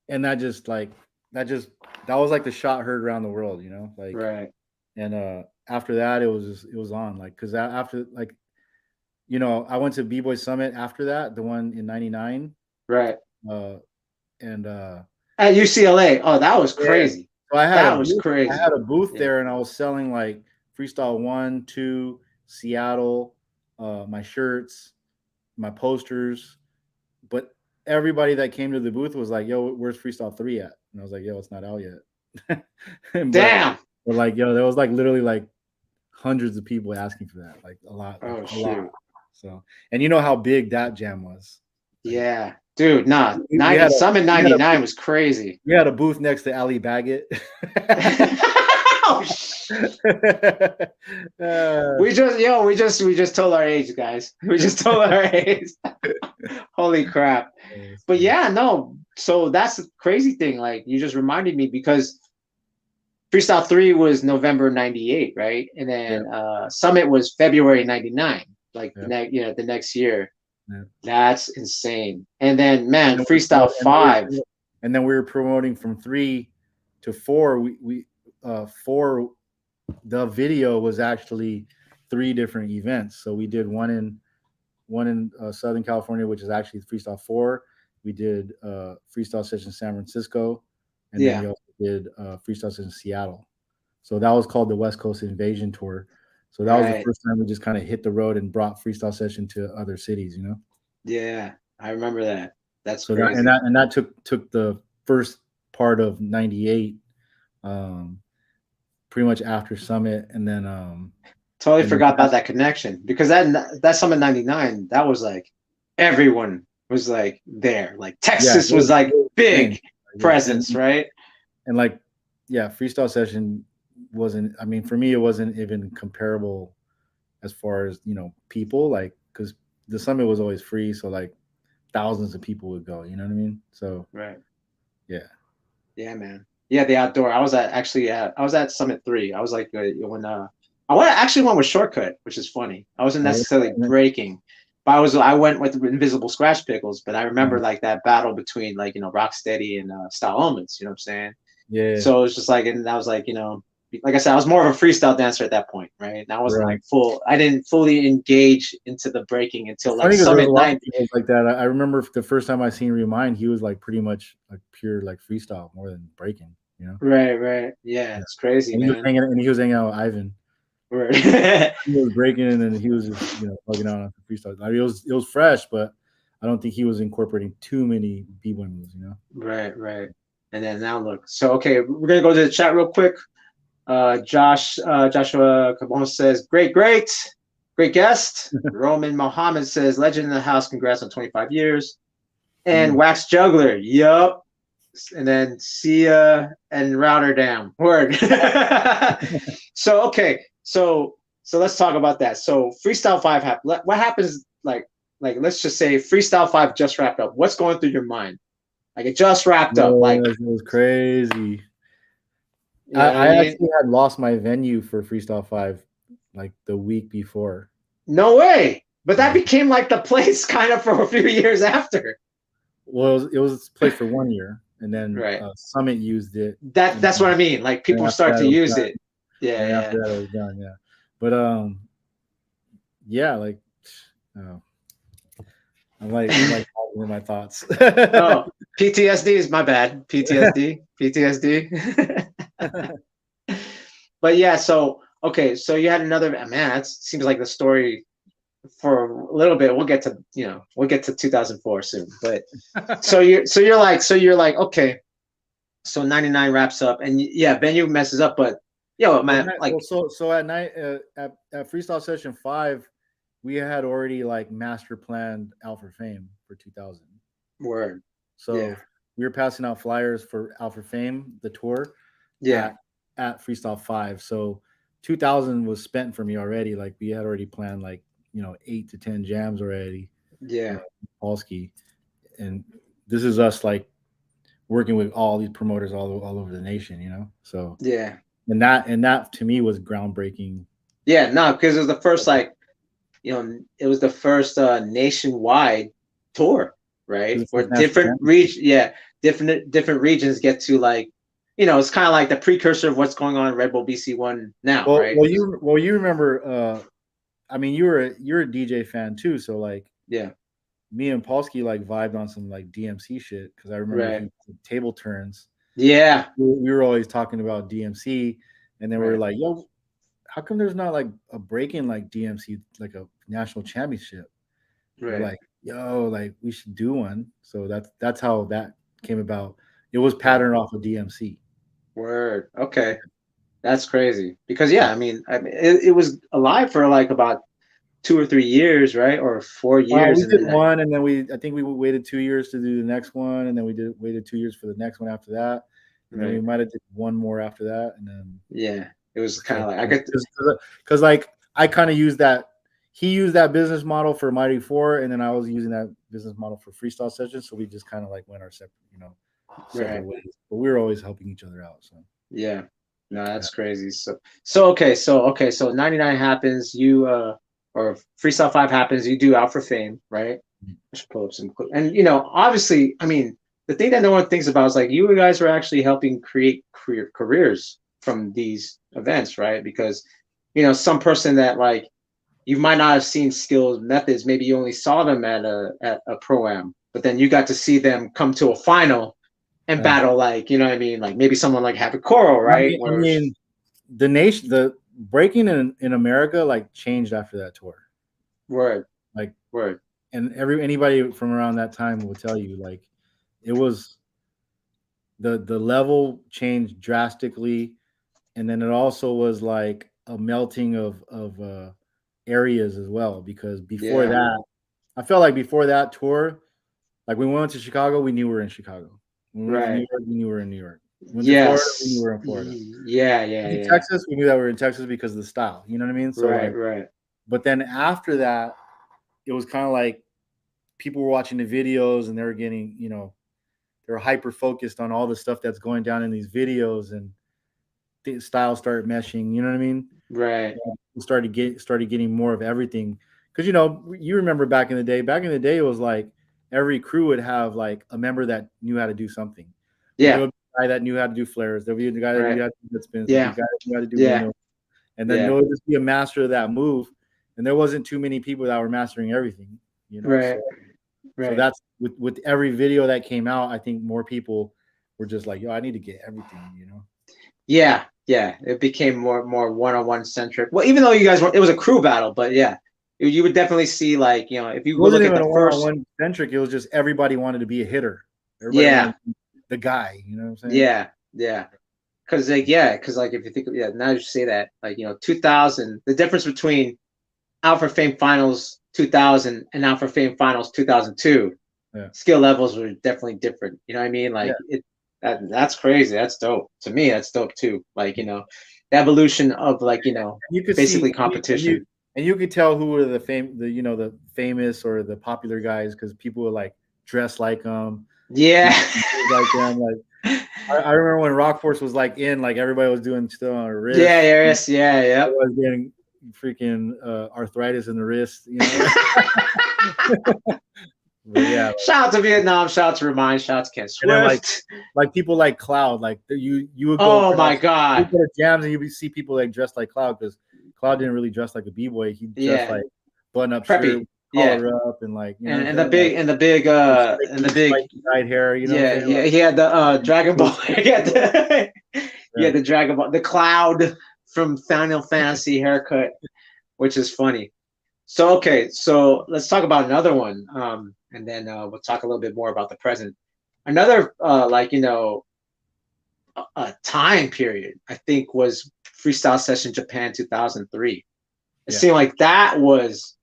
and that was like the shot heard around the world, like. Right. And after that, it was on, like, because after, like, I went to B-Boy Summit after that, the one in '99, Right. uh, and At UCLA. Oh, that was yeah, crazy. so That was crazy. I had a booth Yeah. there, and I was selling like Freestyle 1, 2, Seattle, my shirts, my posters, but everybody that came to the booth was like, "Yo, where's Freestyle 3 at?" And I was like, "Yo, it's not out yet." Damn. but like, yo, there was like literally like hundreds of people asking for that, like a lot, like Oh a lot. shoot. So, and you know how big that jam was. Like, Yeah, dude. Nah, we had a, Summit we had a 99 was crazy. we had a booth next to Ali Baggett. Oh, we just told our age, guys. We just told our age. Holy crap. But yeah, no. So that's the crazy thing. Like, you just reminded me, because Freestyle 3 was November 98, right? And then Summit was February 99, like the next year. Yeah. That's insane. And then, man, Freestyle 5. And then we were promoting from 3 to 4. We 4, the video was actually 3 different events. So we did one in Southern California, which is actually Freestyle 4. We did Freestyle Session San Francisco, and then we also did Freestyle Session Seattle. So that was called the West Coast Invasion Tour. So that was the first time we just kind of hit the road and brought Freestyle Session to other cities, you know? Yeah, I remember that. That's so crazy. That took the first part of 98, pretty much after Summit, and then totally forgot about that connection, because that Summit 99, that was like everyone was like there. Like Texas was like big presence, right? And like, Freestyle Session wasn't, I mean, for me, it wasn't even comparable as far as, people, like, because the Summit was always free, so like thousands of people would go, you know what I mean? So yeah, man. Yeah, the outdoor. I was at Summit 3. I was like, when I actually went with Shortcut, which is funny. I wasn't necessarily breaking, but I went with Invisible Scratch Pickles. But I remember like that battle between like Rocksteady and Style Elements. You know what I'm saying? Yeah. So it was just like, and I was like, like I said, I was more of a freestyle dancer at that point, right? And I wasn't like I didn't fully engage into the breaking until like Summit 9. Like that. I remember the first time I seen Remind, he was like pretty much like pure like freestyle more than breaking, Right. Yeah, it's crazy, and man. He was hanging out with Ivan. Right. He was breaking, and then he was just plugging out on freestyle. I mean, it was fresh, but I don't think he was incorporating too many b-boy moves, Right. And then now look. So okay, we're gonna go to the chat real quick. Joshua Cabon says, great guest. Roman Mohammed says, legend in the house, congrats on 25 years. And Wax Juggler, yup. And then Sia and Rotterdam, word. So okay, so let's talk about that. So Freestyle 5 happened. What happens, like let's just say Freestyle 5 just wrapped up. What's going through your mind? Like, it just wrapped up. Like, it was crazy. I actually had lost my venue for Freestyle 5 like the week before. No way. But that became like the place kind of for a few years after. Well, it was placed for 1 year, and then Summit used it. That's what I mean. Like, people start to use it. Yeah. After that, it was done. Yeah. But like, I'm like with my thoughts. Oh, PTSD is my bad. PTSD. But yeah, so okay, so you had another, man, that seems like the story for a little bit. We'll get to 2004 soon. But so you're like, okay, so 99 wraps up, and venue messes up, but man, like, so at night at Freestyle Session 5, we had already like master planned Alpha Fame for 2000. Word. So we were passing out flyers for Alpha Fame, the tour. At Freestyle 5. So 2000 was spent for me already. Like, we had already planned like 8 to 10 jams already. Polsky, and this is us like working with all these promoters all over the nation. So and that to me was groundbreaking. Because it was the first it was the first nationwide tour, right? Where different different regions get to like. It's kind of like the precursor of what's going on in Red Bull BC1 now, right? Well, you remember, I mean, you're a DJ fan too, so like, me and Polsky like vibed on some like DMC shit, because I remember table turns. Yeah, we were always talking about DMC, and then we were like, yo, how come there's not like a break-in like DMC, like a national championship? Right. Like, yo, like we should do one. So that's how that came about. It was Right. patterned off of DMC. Word. Okay. That's crazy. Because yeah, I mean, it was alive for like about 2 or 3 years, right? Or 4 years, We and did then one, and then I think we waited 2 years to do the next one, and then waited 2 years for the next one after that, and then we right. might have did one more after that, and then Yeah. It was for kind sure, of like I could. because like I kind of used that. He used that business model for Mighty Four, and then I was using that business model for freestyle sessions. So we just kind of like went our separate Right. ways, but we were always helping each other out. So Yeah. No, yeah. that's crazy. So 99 happens, you or Freestyle 5 happens, you do Out for Fame, right? I should pull up some and obviously, I mean, the thing that no one thinks about is like you guys were actually helping create careers from these events, right? Because some person that like you might not have seen skills methods, maybe you only saw them at a pro-am, but then you got to see them come to a final and Yeah. battle, like, what I mean, like maybe someone like Happy Coral, right? I Where mean, the breaking in America like changed after that tour. word, Like, word, and anybody from around that time will tell you like it was the level changed drastically, and then it also was like a melting of areas as well, because before yeah, that, I felt like before that tour, like when we went to Chicago, we knew we were in Chicago. When we went to New right, York, we knew we were in New York. We went to Florida, we knew we yes, were in Florida. yeah, yeah, To yeah, Texas, we knew that we were in Texas because of the style. You know what I mean? So right, like, right, but then after that, it was kind of like people were watching the videos and they were getting, they were hyper focused on all the stuff that's going down in these videos, and the styles started meshing. You know what I mean? right, We started getting more of everything, because you remember back in the day. Back in the day, it was like every crew would have like a member that knew how to do something. Like there yeah, would be a guy that knew how to do flares. There would be a guy that knew right, how to do head spins. There'd be a yeah, guy that knew how to do yeah, windmill. And then there yeah, would just be a master of that move, and there wasn't too many people that were mastering everything. right, So right, that's with every video that came out. I think more people were just like, "Yo, I need to get everything." yeah, yeah. It became more one-on-one centric. Well, even though you guys were, it was a crew battle, but yeah, you would definitely see, like, if It you go wasn't look at even the a first, one-on-one centric. It was just everybody wanted to be a hitter. Everybody wanted yeah, to be the guy. You know what I'm saying? yeah, yeah. Because like if you think, yeah, now you say that, like, 2000, the difference between Alpha Fame Finals 2000 and Alpha Fame Finals 2002, Yeah, skill levels were definitely different. You know what I mean? yeah. Like that's crazy. That's dope. To me, that's dope too. Like, the evolution of, like, You could see, basically competition. and you could tell who were the famous or the popular guys, because people would like dress like them, Yeah. like them. Like I remember when Rock Force was like in, like everybody was doing stuff on their Yeah, wrist. yes, yeah, yep. Everybody was getting freaking arthritis in the wrist. But yeah, Shout out to Vietnam, shout out to Remind, shout out to Ken and then Swift. like people like Cloud, like you would go Oh my across, you God. go to jams and you would see people like dressed like Cloud, because Cloud didn't really dress like a b-boy. He dressed Yeah. like button up shirt, Preppy. Yeah. collar up, and like, you know what I'm And the saying, like big and the big the and the spiky, big spiky dyed hair. You know what I'm yeah, saying? Like he had the Dragon Ball. He had yeah, the, he yeah. had the Dragon Ball, the Cloud from Final Fantasy haircut, which is funny. So okay, so let's talk about another one, and then we'll talk a little bit more about the present. Another like, a time period, I think, was Freestyle Session Japan 2003. It Yeah. seemed like that was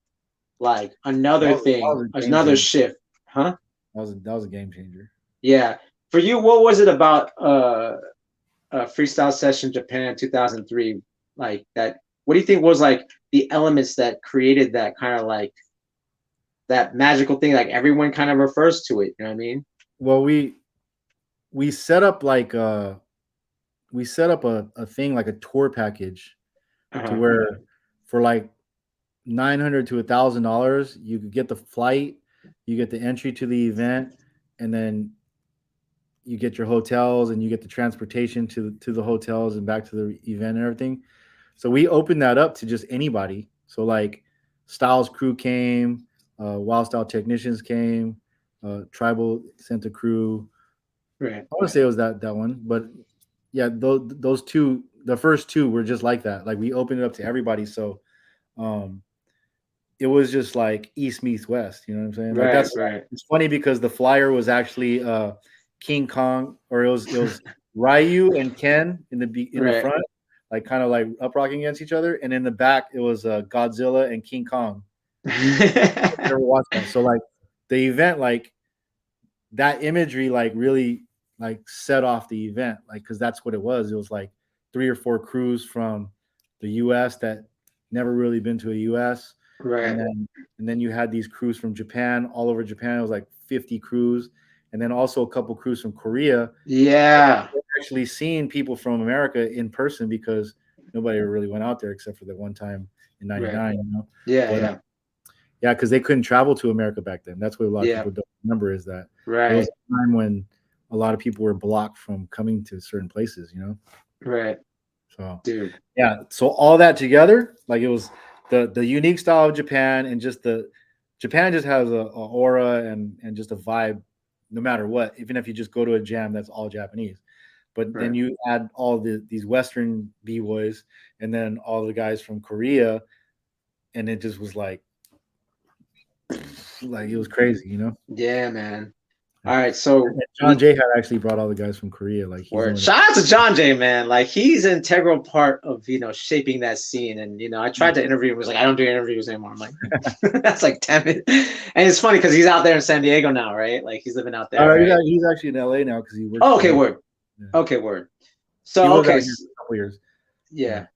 like That another was, that thing, was a game another changer. shift, huh? That was a game changer. Yeah. For you, what was it about Freestyle Session Japan 2003, like that? What do you think was like the elements that created that kind of like that magical thing? Like everyone kind of refers to it. You know what I mean? Well, we set up like we set up a thing like a tour package, to Uh-huh. where for like $900 to $1,000, you could get the flight, you get the entry to the event, and then you get your hotels and you get the transportation to the hotels and back to the event and everything. So we opened that up to just anybody. So like Styles crew came, Wild Style technicians came, Tribal Santa crew. Right. I want to say it was that one, but yeah, those two, the first two were just like that. Like we opened it up to everybody. So um, it was just like East meets West. You know what I'm saying? Like Right, that's right, it's funny because the flyer was actually King Kong, or it was Ryu and Ken in the right. front, like kind of like up rocking against each other, and in the back it was Godzilla and King Kong. Never watched that. So like the event, like that imagery, like really like set off the event, like because that's what it was. It was like 3 or 4 crews from the U.S. that never really been to a U.S. and Right. then you had these crews from Japan, all over Japan. It was like 50 crews, and then also a couple crews from Korea. Yeah. Actually seeing people from America in person because nobody really went out there except for the one time in Right. '99, Yeah, But yeah. yeah, because they couldn't travel to America back then. That's what a lot of Yeah. people don't remember is that it was Right. a time when a lot of people were blocked from coming to certain places. Right. So Dude. yeah, so all that together, like it was the unique style of Japan, and just the Japan just has a aura and just a vibe, no matter what. Even if you just go to a jam, that's all Japanese. But then Right. you add all these Western b boys, and then all the guys from Korea, and it just was like it was crazy. Yeah, man. Yeah. All right. So John Jay had actually brought all the guys from Korea. Like he's the word. one that. Shout out to John Jay, man. Like he's an integral part of shaping that scene. And I tried to interview him. Was like, I don't do interviews anymore. I'm like, that's like, damn it. And it's funny because he's out there in San Diego now, right? Like he's living out there, right? He's actually in LA now because he works Oh, for okay, him. word. Yeah. Okay, word. He So was okay, out here for a couple years. yeah. Yeah.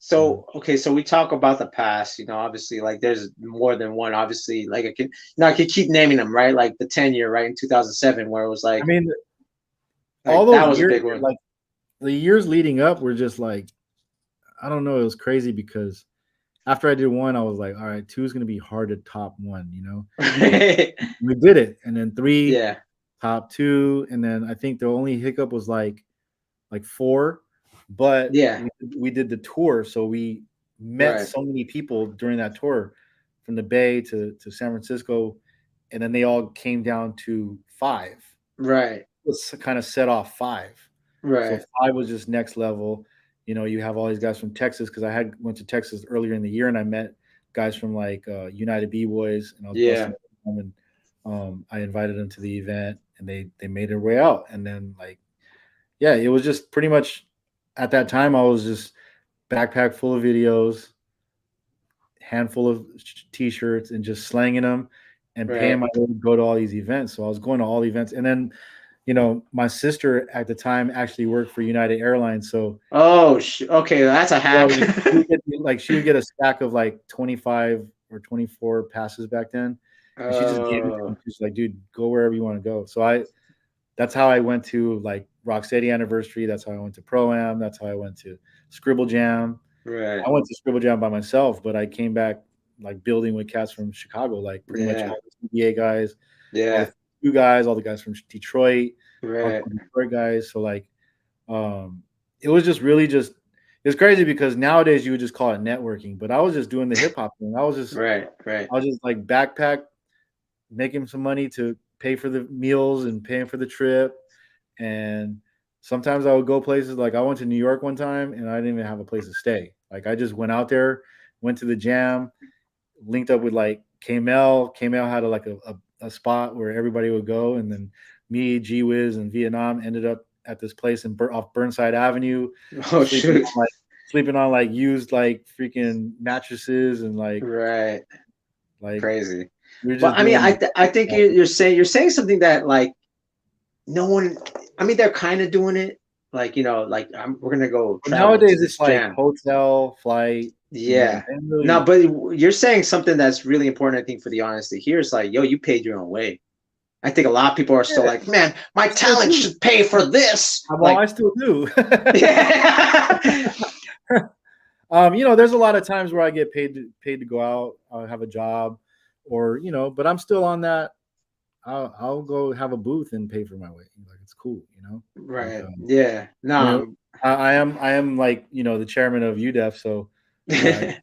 So okay, so we talk about the past. Obviously, like there's more than one. Obviously, like I could keep naming them, right? Like the 10-year, right, in 2007, where it was I mean, all like those that was a years, big one. like the years leading up, were just like, I don't know. It was crazy because after I did one, I was like, all right, two is going to be hard to top one. We did it, and then three, Yeah, top two, and then I think the only hiccup was like four, but yeah, we did the tour, so we met right, so many people during that tour, from the Bay to San Francisco, and then they all came down to five. right, Let's kind of set off five. So right. five was just next level. You have all these guys from Texas because I had went to Texas earlier in the year and I met guys from like United B Boys, and I was Yeah, busting them, and I invited them to the event, and they made their way out, and then like yeah, it was just pretty much at that time I was just backpack full of videos, handful of t-shirts, and just slanging them and paying right. my way to go to all these events. So I was going to all the events, and then my sister at the time actually worked for United Airlines, so Oh, okay, that's a hack. she would get a stack of like 25 or 24 passes back then, and she just gave it to me. Oh, She's like, dude, go wherever you want to go. So that's how I went to like Rocksteady Anniversary. That's how I went to Pro Am. That's how I went to Scribble Jam. right. I went to Scribble Jam by myself, but I came back like building with cats from Chicago, like pretty much Yeah, all the CBA guys, all yeah, the you guys, all the guys from Detroit, right, hardcore Detroit guys. So like, it was just really just it's crazy because nowadays you would just call it networking, but I was just doing the hip hop thing. right, right, I was just like backpack, making some money to pay for the meals and paying for the trip. And sometimes I would go places, like I went to New York one time and I didn't even have a place to stay. Like I just went out there, went to the jam, linked up with like K-Mel. K-Mel had a spot where everybody would go, and then me, G Wiz, and Vietnam ended up at this place off Burnside Avenue, Oh sleeping shoot. on like sleeping on like used like freaking mattresses, and Right. like Crazy. we are But just I mean, doing. I think you're saying something that like no one. I mean, they're kind of doing it. Like like we're gonna go But travel to nowadays it's this like jam. hotel, flight, Yeah. and No, really. but you're saying something that's really important. I think for the honesty here is like, yo, you paid your own way. I think a lot of people are still Yeah, like, man, my I still talent do. should pay for this. Well, Like, I still do. yeah. There's a lot of times where I get paid to go out, have a job, or but I'm still on that. I'll go have a booth and pay for my way. Like it's cool. Like Right. Yeah. you know, No. I am like the chairman of UDEF, so I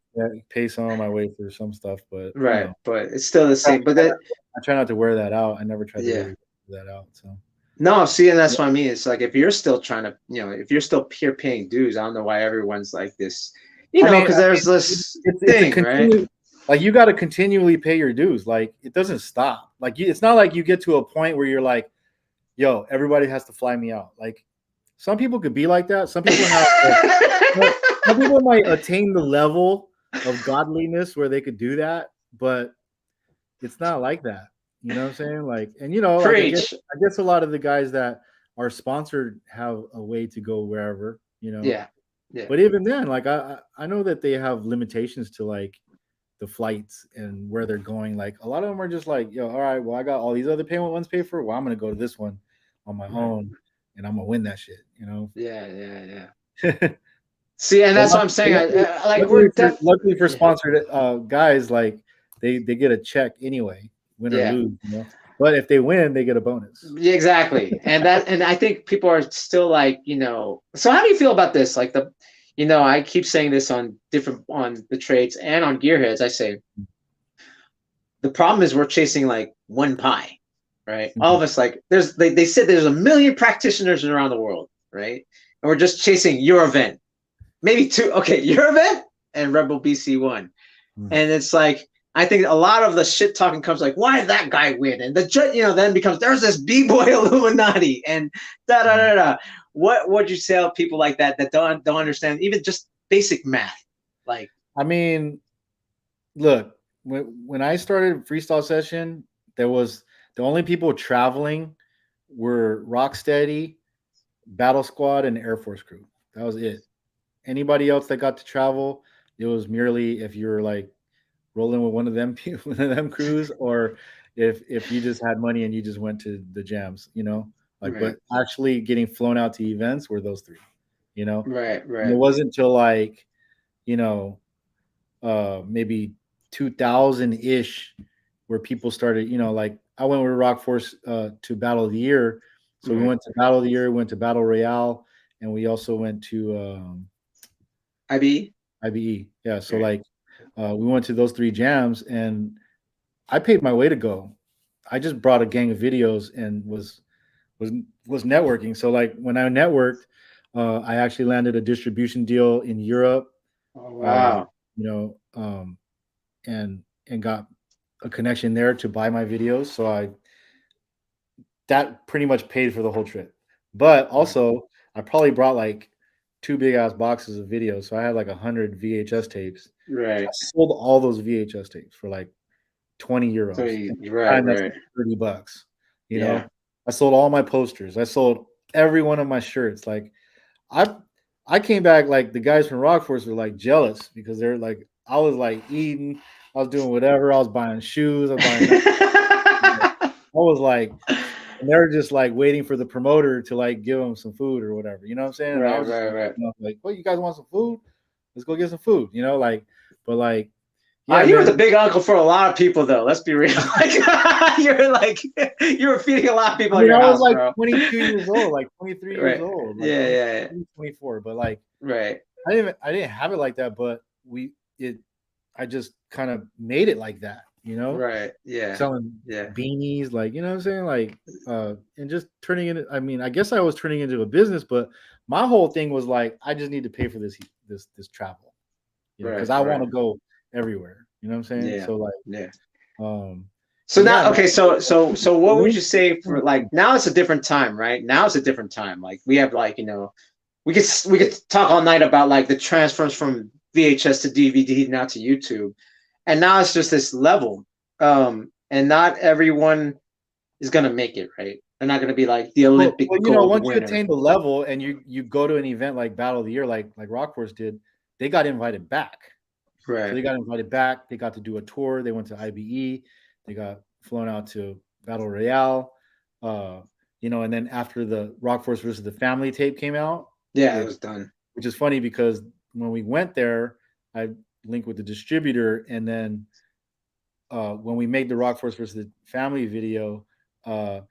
pay some of my way for some stuff, but Right. But it's still the I same. But that, try not to wear that out. I never tried to yeah. really wear that out. So No, see, and yeah. that's what I mean. It's like if you're still trying to, if you're still peer paying dues, I don't know why everyone's like this, I mean, because there's this it's a thing, right? like you got to continually pay your dues. Like it doesn't stop. Like it's not like you get to a point where you're like, yo, everybody has to fly me out. Like some people could be like that. Some people have. Some people might attain the level of godliness where they could do that, but it's not like that. You know what I'm saying? Like, and like Preach. I guess a lot of the guys that are sponsored have a way to go wherever. Yeah. Yeah. But even then, like I know that they have limitations to like the flights and where they're going. Like a lot of them are just like, yo, all right, well, I got all these other payment ones paid for. Well, I'm gonna go to this one on my own, and I'm gonna win that shit. Yeah. Yeah. Yeah. See, and But that's what I'm saying. Like luckily for sponsored guys, like they get a check anyway, win or lose. But if they win, they get a bonus. Yeah, exactly. And I think people are still like, so how do you feel about this? Like I keep saying this on the trades and on Gearheads. I say the problem is we're chasing like one pie, right? All of us, like they said there's 1 million practitioners around the world, right? And we're just chasing your event. Maybe two. Okay, your event and Rebel BC1. And it's like, I think a lot of the shit talking comes like, why did that guy win? And the then becomes, there's this B-boy Illuminati and da da da da. What would you tell people like that don't understand even just basic math? Like, I mean, look, when I started Freestyle Session, there was the only people traveling were Rocksteady, Battle Squad, and Air Force Crew. That was it. Anybody else that got to travel, it was merely if you're like rolling with one of them crews, or if you just had money and you just went to the jams, like right. But actually getting flown out to events were those three, Right. And it wasn't until like, maybe 2000-ish where people started, like I went with Rock Force to Battle of the Year. So we went to Battle of the Year, went to Battle Royale, and we also went to IBE. Yeah. So like we went to those 3 jams and I paid my way to go. I just brought a gang of videos and was networking. So like when I networked, I actually landed a distribution deal in Europe. Oh, wow. And got a connection there to buy my videos. So that pretty much paid for the whole trip. But also I probably brought like 2 big ass boxes of videos. So I had like 100 VHS tapes. Right. I sold all those VHS tapes for like 20 euros. Right. $30. You know, I sold all my posters. I sold every one of my shirts. Like I came back, like the guys from Rock Force were like jealous because they're like, I was like eating, I was doing whatever. I was buying shoes. I was like, and they're just like waiting for the promoter to like give them some food or whatever. You know what I'm saying? Right, I was like, well, you guys want some food? Let's go get some food. But like, yeah, you were the big uncle for a lot of people, though. Let's be real. Like, you were feeding a lot of people. I was like 22 years old, like 23 years old. Like, yeah. 24, but like, right. I didn't have it like that, but I just kind of made it like that, Right. Yeah. Selling beanies, like, you know what I'm saying? Like, and just turning it. I mean, I guess I was turning into a business, but my whole thing was like, I just need to pay for this travel, because I want to go everywhere. You know what I'm saying? Yeah. So like, So now, okay, so what would you say for like now? It's a different time, right? Now it's a different time. Like we have like we could talk all night about like the transfers from VHS to DVD now to YouTube, and now it's just this level. And not everyone is gonna make it, right? They're not gonna be like the Olympic gold once winner. You attain the level and you go to an event like Battle of the Year, like Rock Force did, they got invited back. Right. So they got invited back. They got to do a tour. They went to IBE. They got flown out to Battle Royale. And then after the Rock Force versus the Family tape came out, it was done. Which is funny because when we went there, I linked with the distributor, and then when we made the Rock Force versus the Family video, I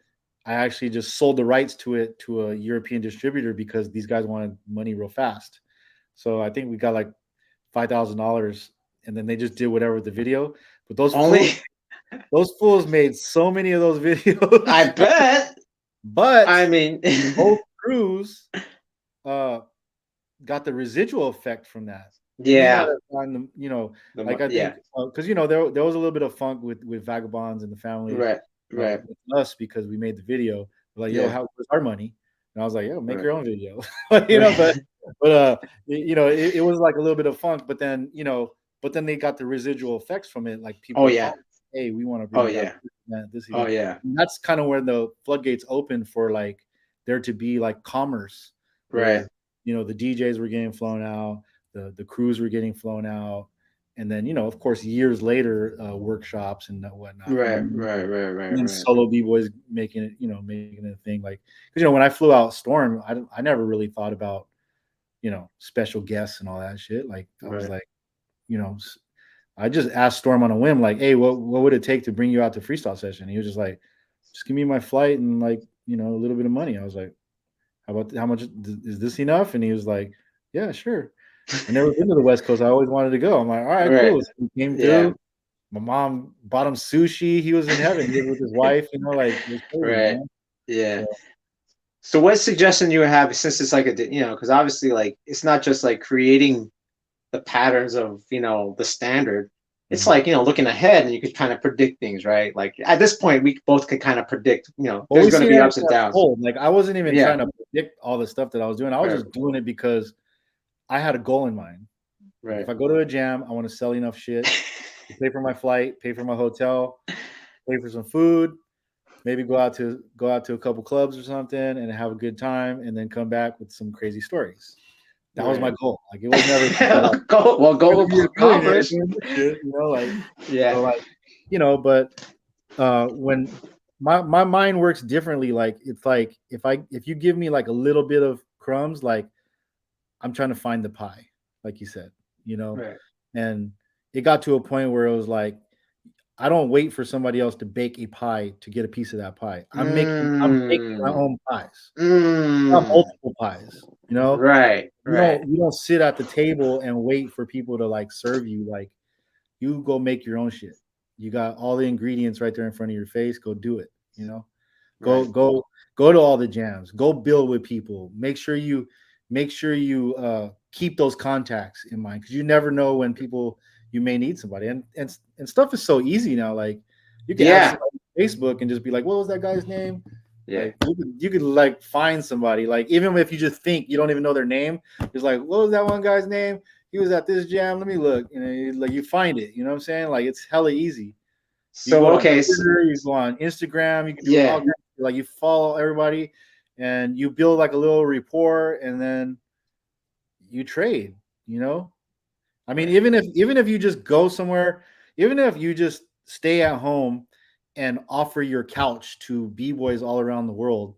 actually just sold the rights to it to a European distributor because these guys wanted money real fast. So I think we got like $5,000, and then they just did whatever with the video. But those fools made so many of those videos. I bet. But I mean, both crews got the residual effect from that. he might Yeah. have gotten them, like I Yeah. think because there was a little bit of funk with Vagabonds and the family, Right. Right. with us because we made the video. We're like, yo, Yeah. where's our money? And I was like, yo, make Right. your own video, Right. it was like a little bit of funk, but then they got the residual effects from it, like Oh people yeah. call, hey, we want to bring Oh you out yeah. to this event, this Oh event. yeah. And that's kind of where the floodgates opened for like there to be like commerce Right. where the DJs were getting flown out, the crews were getting flown out, and then of course years later workshops and whatnot, Right. Right. Right. and Right. then Right. solo b-boys making it making it a thing, like because when I flew out Storm, I never really thought about special guests and all that shit. Like I was Right. like, you know I just asked Storm on a whim, like, hey, what would it take to bring you out to freestyle session? And he was just like, just give me my flight and like a little bit of money. I was like, how much is this enough? And he was like, yeah, sure. I never been to the West Coast. I always wanted to go. I'm like, all right, Right. cool. So he came Yeah. through. My mom bought him sushi. He was in heaven. He was with his wife. Like it was crazy. Right. Yeah. So So what suggestion you have, since it's like because obviously like it's not just like creating the patterns of the standard. It's like looking ahead, and you could kind of predict things, right? Like at this point, we both could kind of predict. well, There's we going to see be that ups and as downs. whole. Like I wasn't even Yeah. trying to predict all the stuff that I was doing. I was Right. just doing it because I had a goal in mind. Like Right. if I go to a jam, I want to sell enough shit to pay for my flight, pay for my hotel, pay for some food, maybe go out to a couple clubs or something and have a good time, and then come back with some crazy stories. That was my Right. goal. Like it was never like, Goal be a billionaire accomplished. doing this shit, like Yeah. so like but when my mind works differently, like it's like if you give me like a little bit of crumbs, like I'm trying to find the pie, like you said, Right. and it got to a point where it was like I don't wait for somebody else to bake a pie to get a piece of that pie. I'm baking my Mm. own pies. I have Mm. multiple pies, Right. Right. You don't sit at the table and wait for people to like serve you. Like you go make your own shit. You got all the ingredients right there in front of your face. Go do it. Go Right. go go to all the jams. Go build with people. Make sure you keep those contacts in mind, because you never know when people you may need somebody. And stuff is so easy now. Like you can add Yeah. somebody on Facebook and just be like, what was that guy's name? Yeah. Like you could like find somebody, like even if you just think you don't even know their name, it's like, what was that one guy's name? He was at this jam. Let me look. Like you find it. You know what I'm saying? Like it's hella easy. You So go on okay. Twitter, you go on Instagram, you can do all Yeah. kinds of, like you follow everybody and you build like a little rapport, and then you trade, I mean, Right. even if you just go somewhere, even if you just stay at home and offer your couch to b-boys all around the world,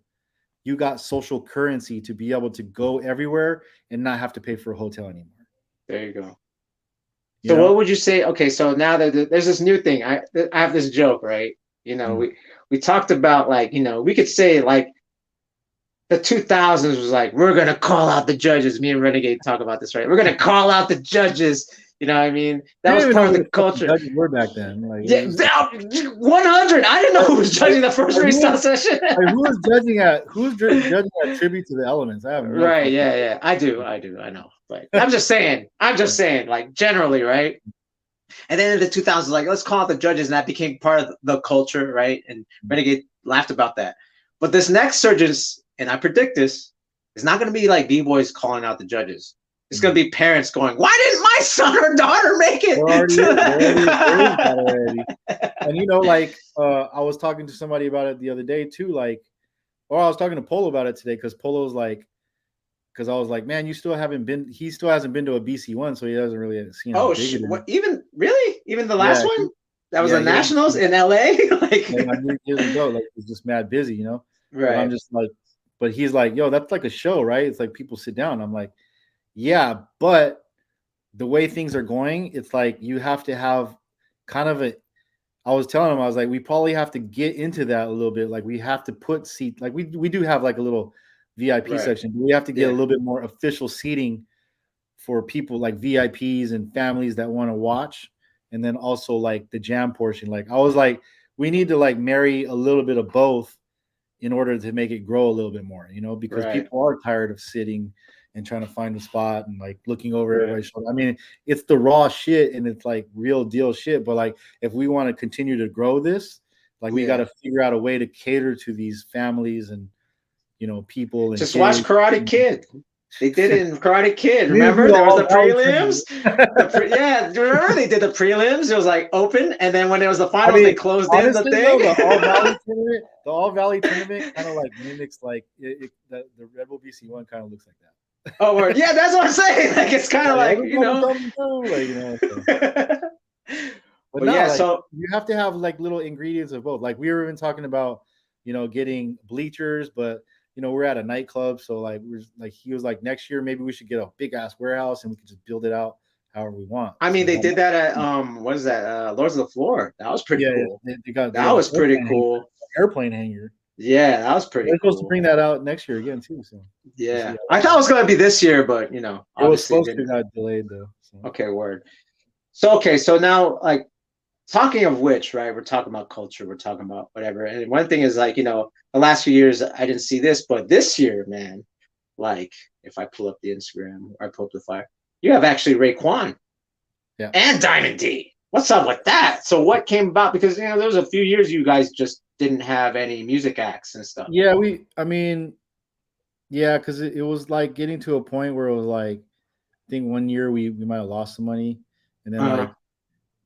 you got social currency to be able to go everywhere and not have to pay for a hotel anymore. There you go. You So what know? would you say? Okay, so now that there's this new thing, I have this joke, right? Mm. We talked about like we could say like the 2000s was like, we're gonna call out the judges. Me and Renegade talk about this, right? We're gonna call out the judges. You know what I mean? We That didn't was even know part of who the the fucking culture. judges were back then. Like it Yeah, was 100. I didn't know who was like, judging the first like, freestyle session. who was judging at tribute to the elements? I have no Right? fucking. Yeah, yeah. I do. I know. But I'm just saying. I'm just saying. Like generally, right? And then in the 2000s, like let's call it the judges, and that became part of the culture, right? And Renegade laughed about that. But this next surgeons, and I predict this, is not going to be like b-boys calling out the judges. It's going to be parents going, "Why didn't my son or daughter make it?" There is that already. And like I was talking to somebody about it the other day too, like, or I was talking to Polo about it today, because Polo's like, because I was like, man, he still hasn't been to a BC1, so he doesn't really see how Oh, big it is. what? Even really? Even the last Yeah, one? That was yeah, the Nationals in LA. I Like, knew he doesn't go. Like he's just mad busy, But I'm right, just like, but he's like, yo, that's like a show, right? It's like people sit down. I'm like, yeah, but the way things are going, it's like you have to have kind of a. I was telling him, I was like, we probably have to get into that a little bit. Like we have to put seat, like we do have like a little VIP right, section, but we have to get a yeah, little bit more official seating for people like VIPs and families that want to watch, and then also like the jam portion. Like I was like, we need to like marry a little bit of both in order to make it grow a little bit more, because right, people are tired of sitting and trying to find the spot and like looking over Right. everybody's shoulder. I mean, it's the raw shit and it's like real deal shit. But like, if we want to continue to grow this, like we got Yeah. to figure out a way to cater to these families and people and Just watch kids. Karate Kid. They did it in Karate Kid. We need to do Remember? the There was all the valley prelims. tournament. Yeah, remember they did the prelims? It was like open, and then when it was the I finals, mean, they closed in the honestly thing. though, the all valley tournament kind of like mimics like the Red Bull BC one kind of looks like that. Oh, word. Yeah, that's what I'm saying. Like it's kind of Like like everybody coming through, So. But But no, yeah, like so you have to have like little ingredients of both. Like we were even talking about, getting bleachers, but we're at a nightclub, so like we're like he was like next year maybe we should get a big ass warehouse and we could just build it out however we want. I mean, So they that did that at what is that? Lords of the Floor. That was pretty yeah, cool. they got That was pretty cool. airplane hangar. Yeah, that was pretty They're supposed to cool. bring that out next year again too. So we'll see Yeah, how I that thought it goes. was gonna be this year, but It was obviously it supposed to didn't. got delayed though. So. Okay, word. So so now like talking of which, right? We're talking about culture. We're talking about whatever. And one thing is like the last few years I didn't see this, but this year, man, like if I pull up the Instagram or I pull up the fire, you have actually Raekwon Yeah. and Diamond D. What's up with that? So what came about? Because there was a few years you guys just didn't have any music acts and stuff. Yeah, because it was like getting to a point where it was like, I think one year we might have lost some money, and then like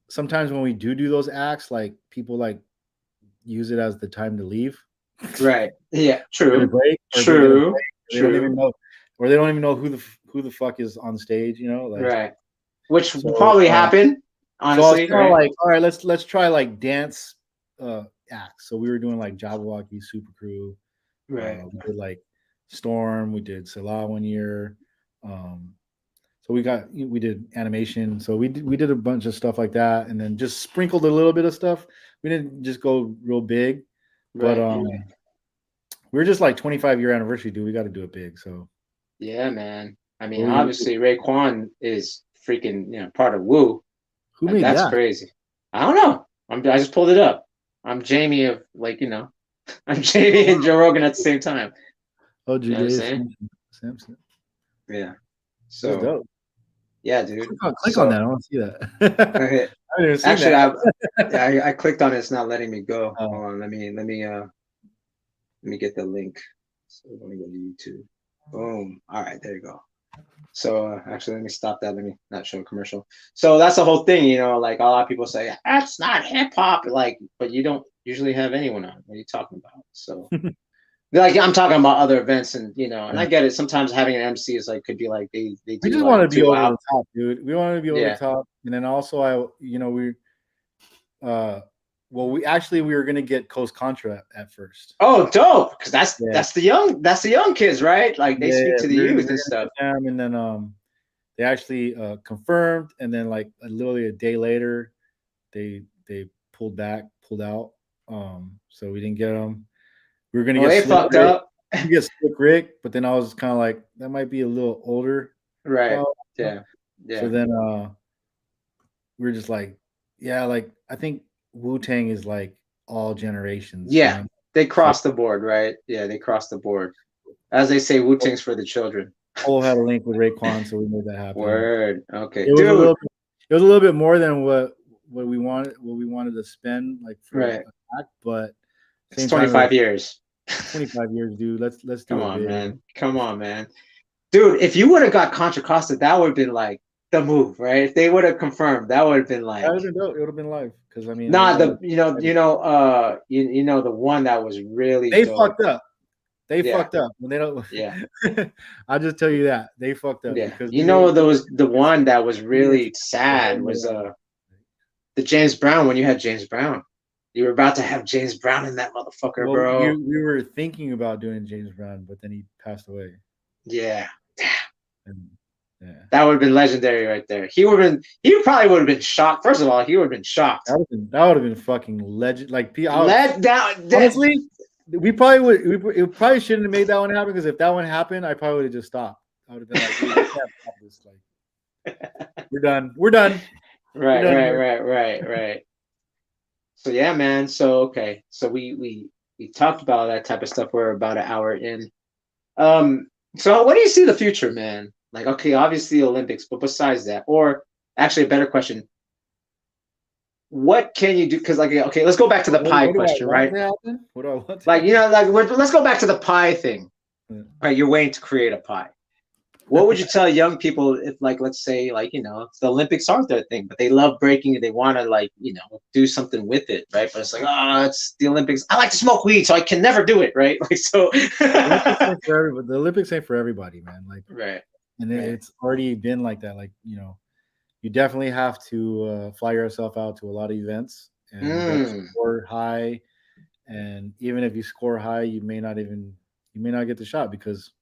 sometimes when we do those acts, like people like use it as the time to leave. Right. Yeah. True. True. They don't even know, or they don't even know who the fuck is on stage. Like right. Which will probably happen. Honestly, so I was like, all right, let's try like dance acts. So we were doing like Jabberwocky, Super Crew. Right. We did like Storm. We did Salah one year. So we did animation. So we did a bunch of stuff like that, and then just sprinkled a little bit of stuff. We didn't just go real big, but we were just like 25-year anniversary, dude. We got to do it big. So yeah, man. I mean, obviously Raekwon is freaking part of Woo. Who made that's that? Crazy. I don't know. I just pulled it up. I'm Jamie of I'm Jamie and Joe Rogan at the same time. Oh, J.J. Samson. Yeah. So dope. Yeah, dude. Click on that. I want to see that. Okay. I haven't seen Actually, I clicked on it. It's not letting me go. Hold on. Let me get the link. So let me go to YouTube. Boom. All right, there you go. So actually, let me stop that. Let me not show a commercial. So that's the whole thing, like a lot of people say that's not hip hop, but you don't usually have anyone on. What are you talking about? So, like I'm talking about other events, and and I get it. Sometimes having an MC is could be like they do. We just want to be over the top, dude. We want to be over the top, and then also we were gonna get Coast Contra at first. Oh, dope! Because that's the young kids, right? Like they speak to the youth and stuff. And then they actually confirmed, and then like literally a day later, they pulled out. So we didn't get them. We were gonna get they fucked up. We get Slick Rick, but then I was kind of like that might be a little older, right? Yeah. So then we were just like, like I think Wu-Tang is like all generations. Yeah, they crossed the board, right? Yeah, they crossed the board. As they say, Wu-Tang's for the children. Polo had a link with Raekwon, so we made that happen. Word. Okay. It was a little bit more than what we wanted to spend for right. a act, but it's 25 years. 25 years, dude. Let's do it. Come on, man. Dude, if you would have got Contra Costa, that would have been like the move, right? If they would have confirmed, that would have been like. That would have been dope. It would have been live because I mean. The one that was really. They dope. fucked up. They fucked up when they don't. Yeah. I'll just tell you that they fucked up. Yeah. Because the one that was really sad was the James Brown when you had James Brown. You were about to have James Brown in that motherfucker, bro. We were thinking about doing James Brown, but then he passed away. Yeah. And, that would have been legendary right there. He probably would have been shocked. First of all, he would have been shocked. That would have been fucking legend. Like honestly, we probably shouldn't have made that one happen because if that one happened, I probably would have just stopped. I would have been like, we can't stop this. We're done. Right. So yeah, man. So okay. So we talked about that type of stuff. We're about an hour in. So what do you see the future, man? Like, okay, obviously Olympics, but besides that, or actually a better question, what can you do? Because like, okay, let's go back to the pie What do I question, want right? to happen? What do I want to Like, happen? like let's go back to the pie thing, right? You're waiting to create a pie. What would you tell young people if, like, let's say, like, the Olympics aren't their thing, but they love breaking and they want to, like, do something with it, right? But it's like, oh, it's the Olympics. I like to smoke weed, so I can never do it, right? Like, so. The Olympics ain't for everybody. The Olympics ain't for everybody, man. Like, Right, and right. it's already been like that. Like, you definitely have to fly yourself out to a lot of events, and you got to Mm, score high. And even if you score high, you may not get the shot because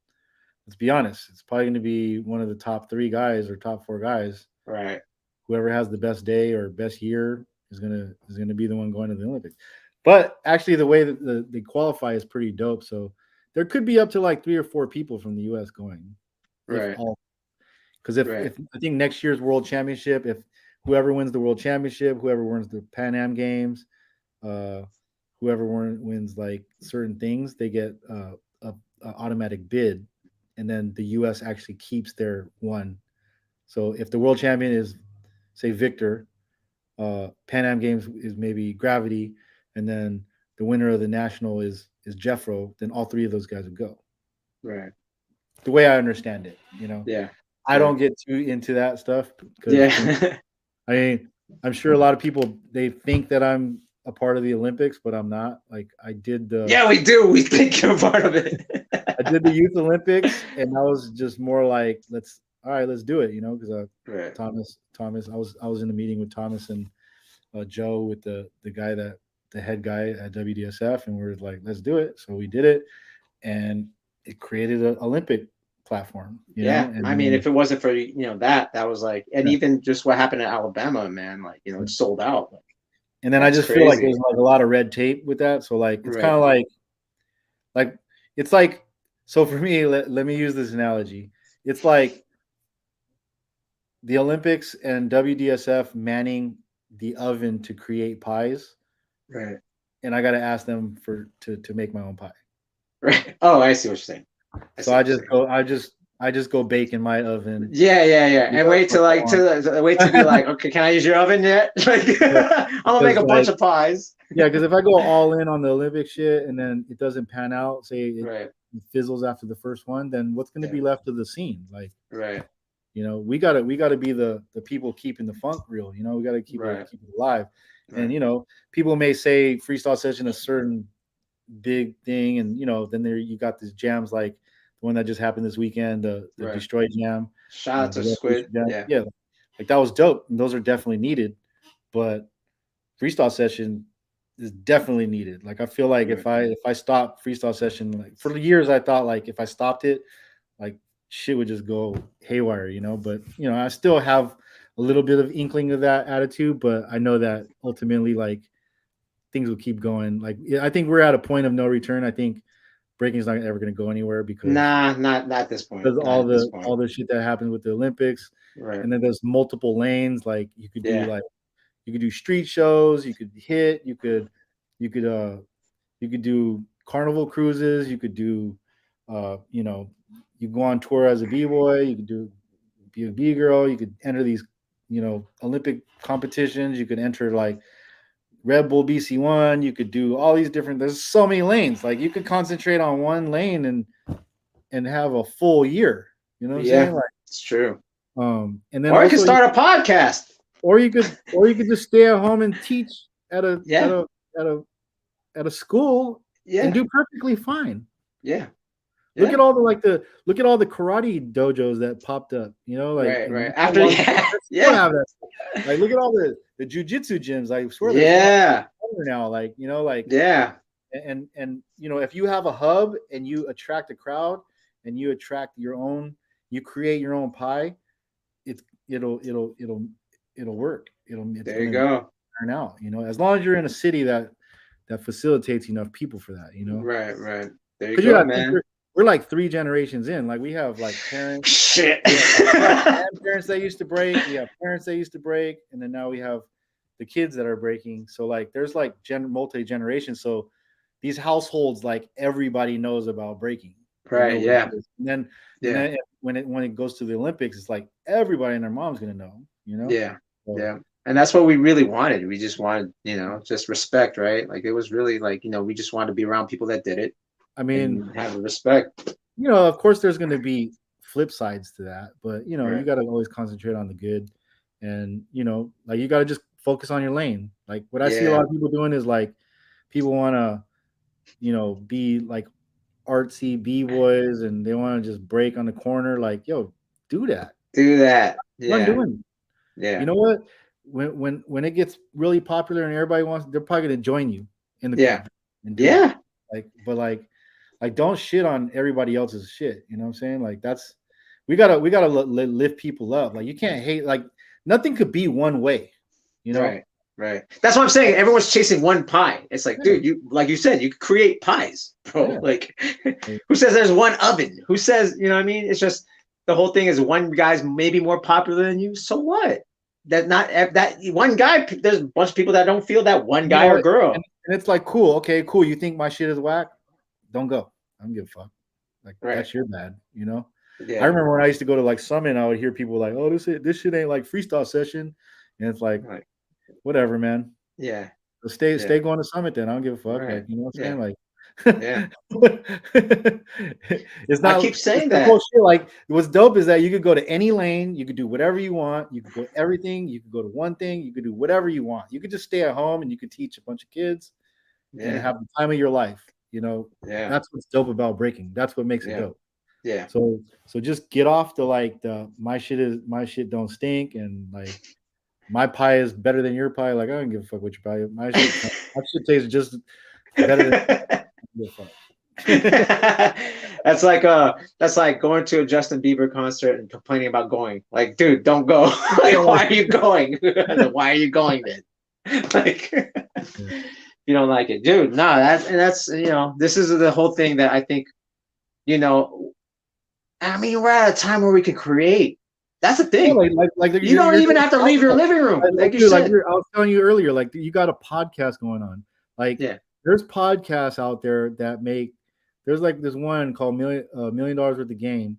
let's be honest, it's probably going to be one of the top 3 guys or top 4 guys. right, Whoever has the best day or best year is gonna be the one going to the Olympics. But actually, the way that they qualify is pretty dope. So there could be up to like 3 or 4 people from the U.S. going, if right, all. Because if right, I think next year's World Championship, if whoever wins the World Championship, whoever wins the Pan Am Games, uh, whoever wins like certain things, they get a automatic bid, and then the U.S. actually keeps their one. So if the world champion is, say, Victor, Pan Am Games is maybe Gravity, and then the winner of the national is Jeffro, then all 3 of those guys would go. right. The way I understand it. Yeah, I yeah, don't get too into that stuff because to me, yeah. I mean, I'm sure a lot of people they think that I'm a part of the Olympics, but I'm not. Like Yeah, we do. We think you're part of it. I did the Youth Olympics, and I was just more like, all right, let's do it, because Right, Thomas, I was in a meeting with Thomas and Joe with the head guy at WDSF, and we are like, let's do it. So we did it, and it created an Olympic platform, yeah. and I mean, then if it wasn't for that was like, and yeah. even just what happened in Alabama, man, like, it sold out. Like, And then I that's just feel like crazy. there's like a lot of red tape with that. So like it's kind Right, of like it's like so for me, let me use this analogy. It's like the Olympics and WDSF manning the oven to create pies, right, and I got to ask them to make my own pie. right. Oh, I see what you're saying. I So see what you're saying. I just go bake in my oven. Yeah, yeah, yeah. And wait What to I like want. wait to be like, okay, can I use your oven yet? Like, I'm gonna make Because a bunch of pies. yeah, because if I go all in on the Olympic shit and then it doesn't pan out, say Right. it fizzles after the first one, then what's going to Yeah. be left of the scene? Like, Right. we gotta be the people keeping the funk real. We gotta Right. keep it alive. And Right. people may say freestyle session a certain big thing, and then there you got these jams like the one that just happened this weekend, the Right. Destroy Jam, Shout out to the Squid. Revolution Jam. Yeah. Yeah, like that was dope. And those are definitely needed, but freestyle session is definitely needed. Like I feel like Right. if I stop freestyle session, like for years I thought like if I stopped it, like shit would just go haywire. But I still have a little bit of inkling of that attitude, but I know that ultimately like things will keep going. Like I think we're at a point of no return. I think breaking is not ever going to go anywhere because Nah, not at this point. because Not all at this the point. all the shit that happens with the Olympics, Right. and then there's multiple lanes. Like Yeah. you could do street shows, you could hit, you could you could do carnival cruises, you could do you go on tour as a b-boy, you could be a b-girl, you could enter these Olympic competitions, you could enter like Red Bull BC1, you could do all these different, there's so many lanes. Like you could concentrate on one lane and have a full year. You know what I'm saying? Yeah. Like It's true. and then Or I could also start a podcast. or you could just stay at home and teach at a at Yeah. a at a at a school and Yeah. do perfectly fine. Yeah. Look Yeah. at all the karate dojos that popped up, like Right. and Right. After, long yeah. still Yeah. have that. Like look at all the jujitsu gyms. I swear there's one Yeah. now. Like Yeah. and if you have a hub and you attract a crowd and you attract you create your own pie, it's it'll work. It's There you gonna go. turn out. As long as you're in a city that facilitates enough people for that. Right. Right. There you Because you go, got to think man. we're like 3 generations in. Like we have like parents, Shit. we have grandparents that used to break, we have parents that used to break, and then now we have the kids that are breaking. So like there's like multi generation. So these households, like everybody knows about breaking. they know Right. what it Yeah. is. And Yeah. then when it goes to the Olympics, it's like everybody and their mom's gonna know, you know. Yeah. So Yeah. And that's what we really wanted. We just wanted, just respect, right? Like it was really like, we just wanted to be around people that did it I mean, and have the respect. of course, there's going to be flip sides to that, but you Right. got to always concentrate on the good, and like you got to just focus on your lane. Like what I see a Yeah. lot of people doing is like people want to, be like artsy b boys, and they want to just break on the corner. Like, yo, do that. Do that. Fun Yeah. doing. You Yeah. know what? When it gets really popular and everybody wants, they're probably going to join you in the Yeah. and do it. Yeah. But like don't shit on everybody else's shit. You know what I'm saying? Like we gotta lift people up. Like you can't hate. Like nothing could be one way. You know? Right. Right. That's what I'm saying. Everyone's chasing one pie. It's like, Yeah. dude, like you said, you could create pies, bro. Yeah. Like, who says there's one oven? Who says, what I mean? It's just the whole thing is one guy's maybe more popular than you. So what? That not that one guy. There's a bunch of people that don't feel that one You guy know or what? girl. And it's like, cool. Okay, cool. You think my shit is whack? Don't go. I don't give a fuck. Like Right. that's your bad. Yeah. I remember when I used to go to like Summit, and I would hear people like, "Oh, this shit ain't like freestyle session," and it's like, Right. whatever, man. Yeah. So stay Yeah. going to Summit then. I don't give a fuck. Right. Like, you know what I'm Yeah. saying? Like, Yeah. it's I not keep saying the that. whole shit. Like, what's dope is that you could go to any lane, you could do whatever you want, you could go everything, you could go to one thing, you could do whatever you want. You could just stay at home and you could teach a bunch of kids and Yeah. have the time of your life. Yeah. That's what's dope about breaking. That's what makes it Yeah. dope. Yeah. So just get off the my shit don't stink, and like my pie is better than your pie. Like I don't give a fuck what your pie is. My shit tastes just better than your pie. That's like going to a Justin Bieber concert and complaining about going. Like, dude, don't go. Like, why are you going? Why are you going then? Like, you don't like it, dude. No, that's this is the whole thing that I think, I mean, we're at a time where we can create. That's the thing. Like you don't even have to leave your living room, like you said. I was telling you earlier, like you got a podcast going on. Like, there's podcasts out there that make. There's like this one called $1 million worth of game,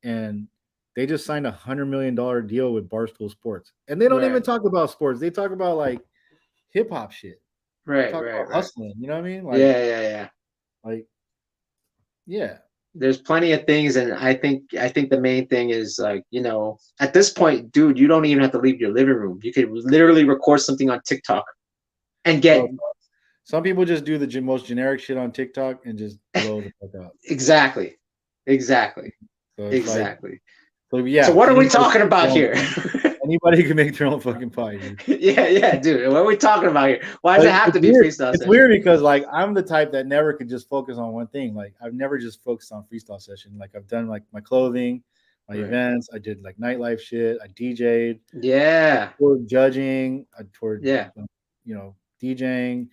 and they just signed $100 million deal with Barstool Sports, and they don't even talk about sports. They talk about like hip hop shit. Right. Hustling. You know what I mean? Like, yeah. Like, yeah. There's plenty of things, and I think the main thing is like, at this point, dude, you don't even have to leave your living room. You could literally record something on TikTok and get. Some people just do the most generic shit on TikTok and just blow the fuck up. Exactly. So exactly. So yeah. So what are we talking about here? Anybody can make their own fucking pie, dude. Yeah, dude. What are we talking about here? Why does it have to be freestyle? It's weird because like I'm the type that never could just focus on one thing. Like I've never just focused on freestyle session. Like I've done like my clothing, my events. I did like nightlife shit. I DJ'd. Yeah. I toured judging. I toured. DJing.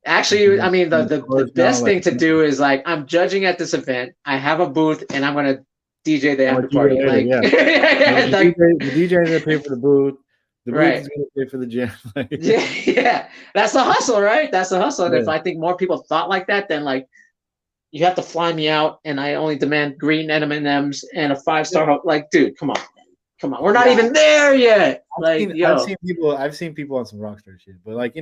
Actually, I mean, the best thing to do is like, I'm judging at this event. I have a booth, and I'm gonna DJ the after party. Like, the DJ is gonna pay for the booth. The booth is gonna pay for the gym. yeah. That's the hustle, right? That's the hustle. And if I think more people thought like that, then like, you have to fly me out, and I only demand green M&Ms and a 5-star. Like, dude, come on. We're not even there yet. I've seen people on some rockstar shit, but like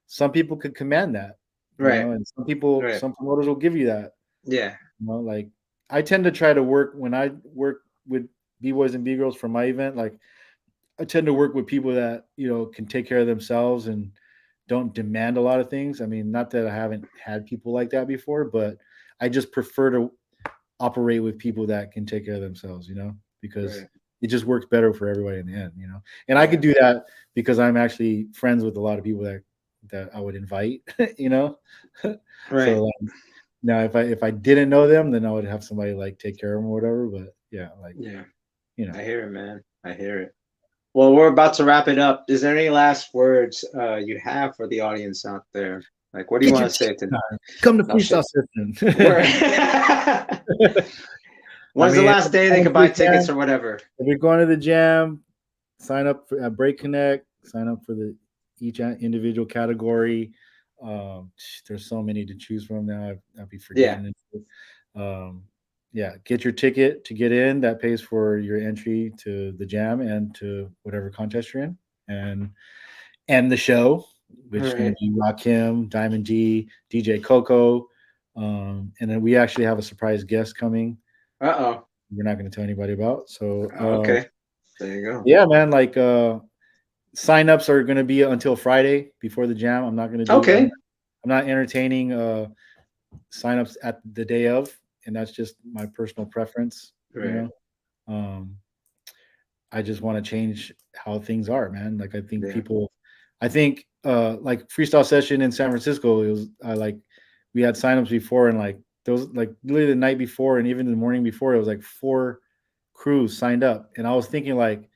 some people could command that, and some promoters will give you that. Yeah. Like I tend to try to work when I work with B-boys and B-girls for my event. Like I tend to work with people that, can take care of themselves and don't demand a lot of things. I mean, not that I haven't had people like that before, but I just prefer to operate with people that can take care of themselves, because it just works better for everybody in the end, and I could do that because I'm actually friends with a lot of people that I would invite, So now if I didn't know them, then I would have somebody like take care of them or whatever. But I hear it, man. I hear it. Well, we're about to wrap it up. Is there any last words you have for the audience out there? Like, what do you want to say to them? Come to Freestyle Session. When's the last day they can buy tickets or whatever? If you're going to the jam, sign up for Break Connect. Sign up for each individual category. There's so many to choose from now. I'll be forgetting it. Um, yeah, get your ticket to get in. That pays for your entry to the jam and to whatever contest you're in, and the show, which is going to Right. be Rakim, Diamond D, DJ Coco, and then we actually have a surprise guest coming. Uh-oh. We're not going to tell anybody about. So Okay. There you go. yeah, man, like signups are going to be until Friday before the jam. I'm not going to do. Okay. I'm not entertaining signups at the day of, and that's just my personal preference. You Right. know, um, I just want to change how things are, man. Like I think Yeah. people, I think like freestyle session in San Francisco, it was like we had signups before, and like those like literally the night before and even the morning before, it was like 4 crews signed up, and I was thinking like,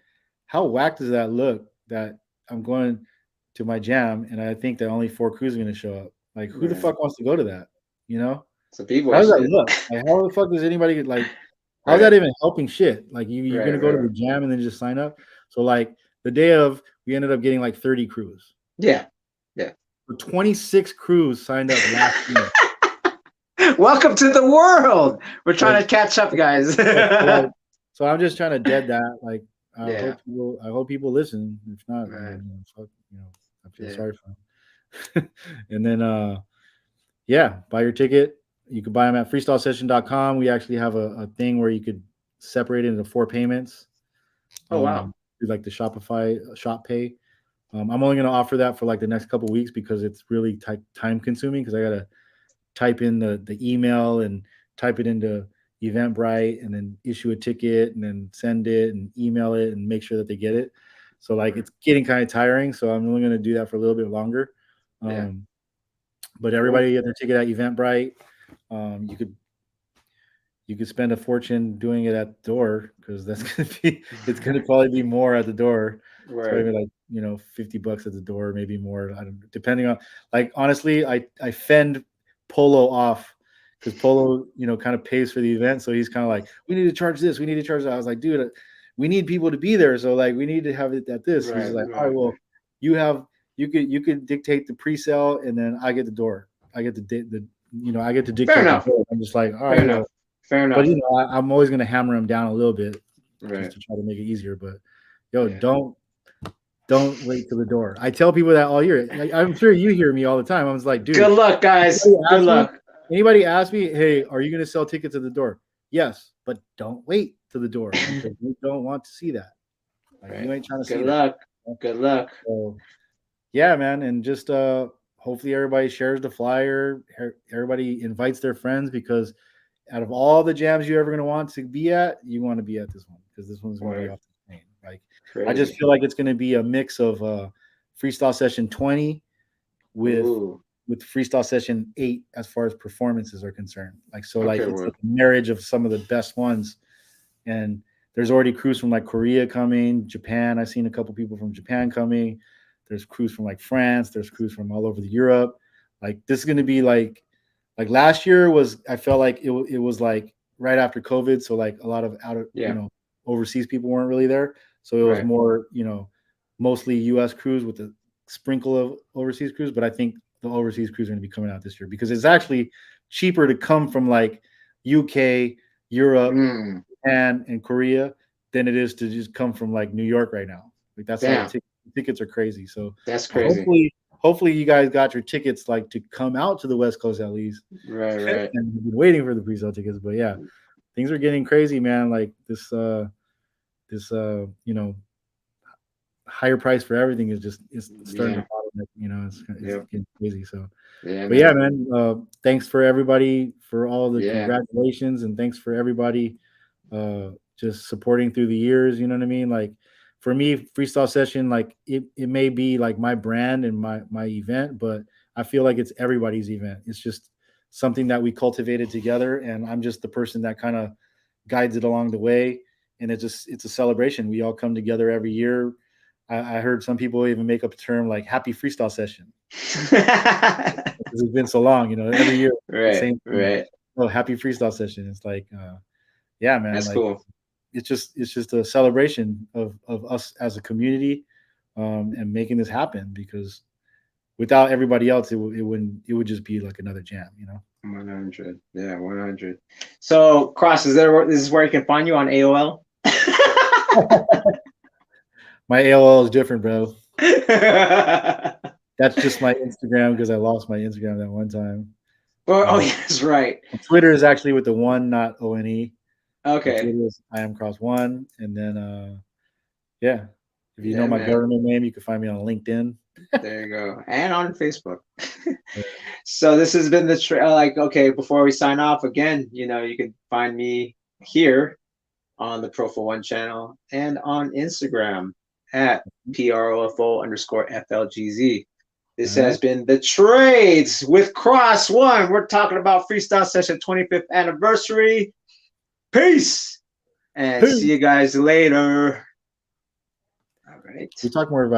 how whack does that look? That I'm going to my jam, and I think that only 4 crews are going to show up. Like, who the Right. fuck wants to go to that? You know, It's a b-boy how does that shit. look? Like, how the fuck does anybody like? How's that Right. even helping shit? Like, you're Right. gonna go to Right. the jam and then just sign up. So like the day of, we ended up getting like 30 crews. Yeah. Yeah. 26 crews signed up last minute. Welcome to the world. We're trying Like, to catch up, guys. yeah, so I'm just trying to dead that. Like, Yeah. I hope people listen. If not, Right. fuck, I feel Yeah. sorry for them. And then yeah, buy your ticket. You can buy them at freestylesession.com. We actually have a thing where you could separate it into 4 payments. Oh wow. Do like the Shopify Shop Pay. I'm only going to offer that for like the next couple weeks because it's really time consuming because I got to type in the email and type it into Eventbrite and then issue a ticket and then send it and email it and make sure that they get it. So like Right. it's getting kind of tiring. So I'm only going to do that for a little bit longer. Yeah. But Cool. everybody get their ticket at Eventbrite. Um, you could you could spend a fortune doing it at the door because that's gonna be it's gonna probably be more at the door. It's Right. probably like $50 at the door, maybe more. I don't depending on like honestly, I fend Polo off because Polo kind of pays for the event, so he's kind of like we need to charge this, we need to charge that. I was like, dude, we need people to be there, so like we need to have it at this. He's Right. like, all right, Right. well, you could dictate the pre-sale, and then I get the door. I get I get to Fair dictate the enough. door. I'm just like, all Fair right, enough. well, Fair but enough. I'm always gonna hammer him down a little bit just Right. to try to make it easier. But yo, Yeah. don't wait to the door. I tell people that all year. I'm sure you hear me all the time. I was like, Good dude, luck, guys. anybody Good ask me, luck. hey, are you gonna sell tickets at the door? Yes, but don't wait to the door because we don't want to see that. Like you Right. ain't trying to see Good that. luck. Good luck. So yeah, man, and just hopefully everybody shares the flyer. Everybody invites their friends because out of all the jams you're ever going to want to be at, you want to be at this one because this one's going to be Right. off the chain. Like, I just Crazy. feel like it's going to be a mix of Freestyle Session 20 with Ooh. Freestyle Session 8 as far as performances are concerned. Like, so like Okay. it's Well. like a marriage of some of the best ones, and there's already crews from like Korea coming, Japan. I've seen a couple people from Japan coming. There's crews from like France. There's crews from all over the Europe. Like this is going to be like last year was I felt like it was like right after COVID, so like a lot of out of Yeah. overseas people weren't really there, so it was Right. more mostly U.S. crews with a sprinkle of overseas crews. But I think the overseas crews are going to be coming out this year because it's actually cheaper to come from like UK, Europe, Mm. and Korea than it is to just come from like New York right now. Like that's how Damn. tickets are crazy. So That's crazy. hopefully you guys got your tickets like to come out to the West Coast at least. Right. Right. And you've been waiting for the pre-sale tickets. But yeah, things are getting crazy, man. Like this higher price for everything is just it's starting Yeah. to bottleneck, it's Yep. getting crazy. So Yeah, but yeah, man. man, thanks for everybody for all the Yeah. congratulations, and thanks for everybody just supporting through the years. You know what I mean? Like for me, freestyle session, like it may be like my brand and my event, but I feel like it's everybody's event. It's just something that we cultivated together, and I'm just the person that kind of guides it along the way. And it's a celebration. We all come together every year. I heard some people even make up a term like "Happy Freestyle Session" because it's been so long. Every year the Right. same thing. Right. Oh, Happy Freestyle Session. It's like, yeah, man. That's Like cool. it's just a celebration of us as a community, and making this happen because without everybody else, it would just be like another jam, you know. 100. Yeah, 100. So, Cross, this is where you can find you on AOL? My AOL is different, bro. That's just my Instagram because I lost my Instagram that one time. Oh, yes, right. Twitter is actually with the one, not ONE. Okay. Twitter is I am Crosone, and then yeah, if you know Yeah, my man. government name, you can find me on LinkedIn. There you go, and on Facebook. So this has been the okay. Before we sign off again, you know, you can find me here on the ProfoWon channel and on Instagram at PROFO_FLGZ. This has been the Trades with Cross1. We're talking about Freestyle Session 25th anniversary. Peace, and see you guys later. All right. We talk more about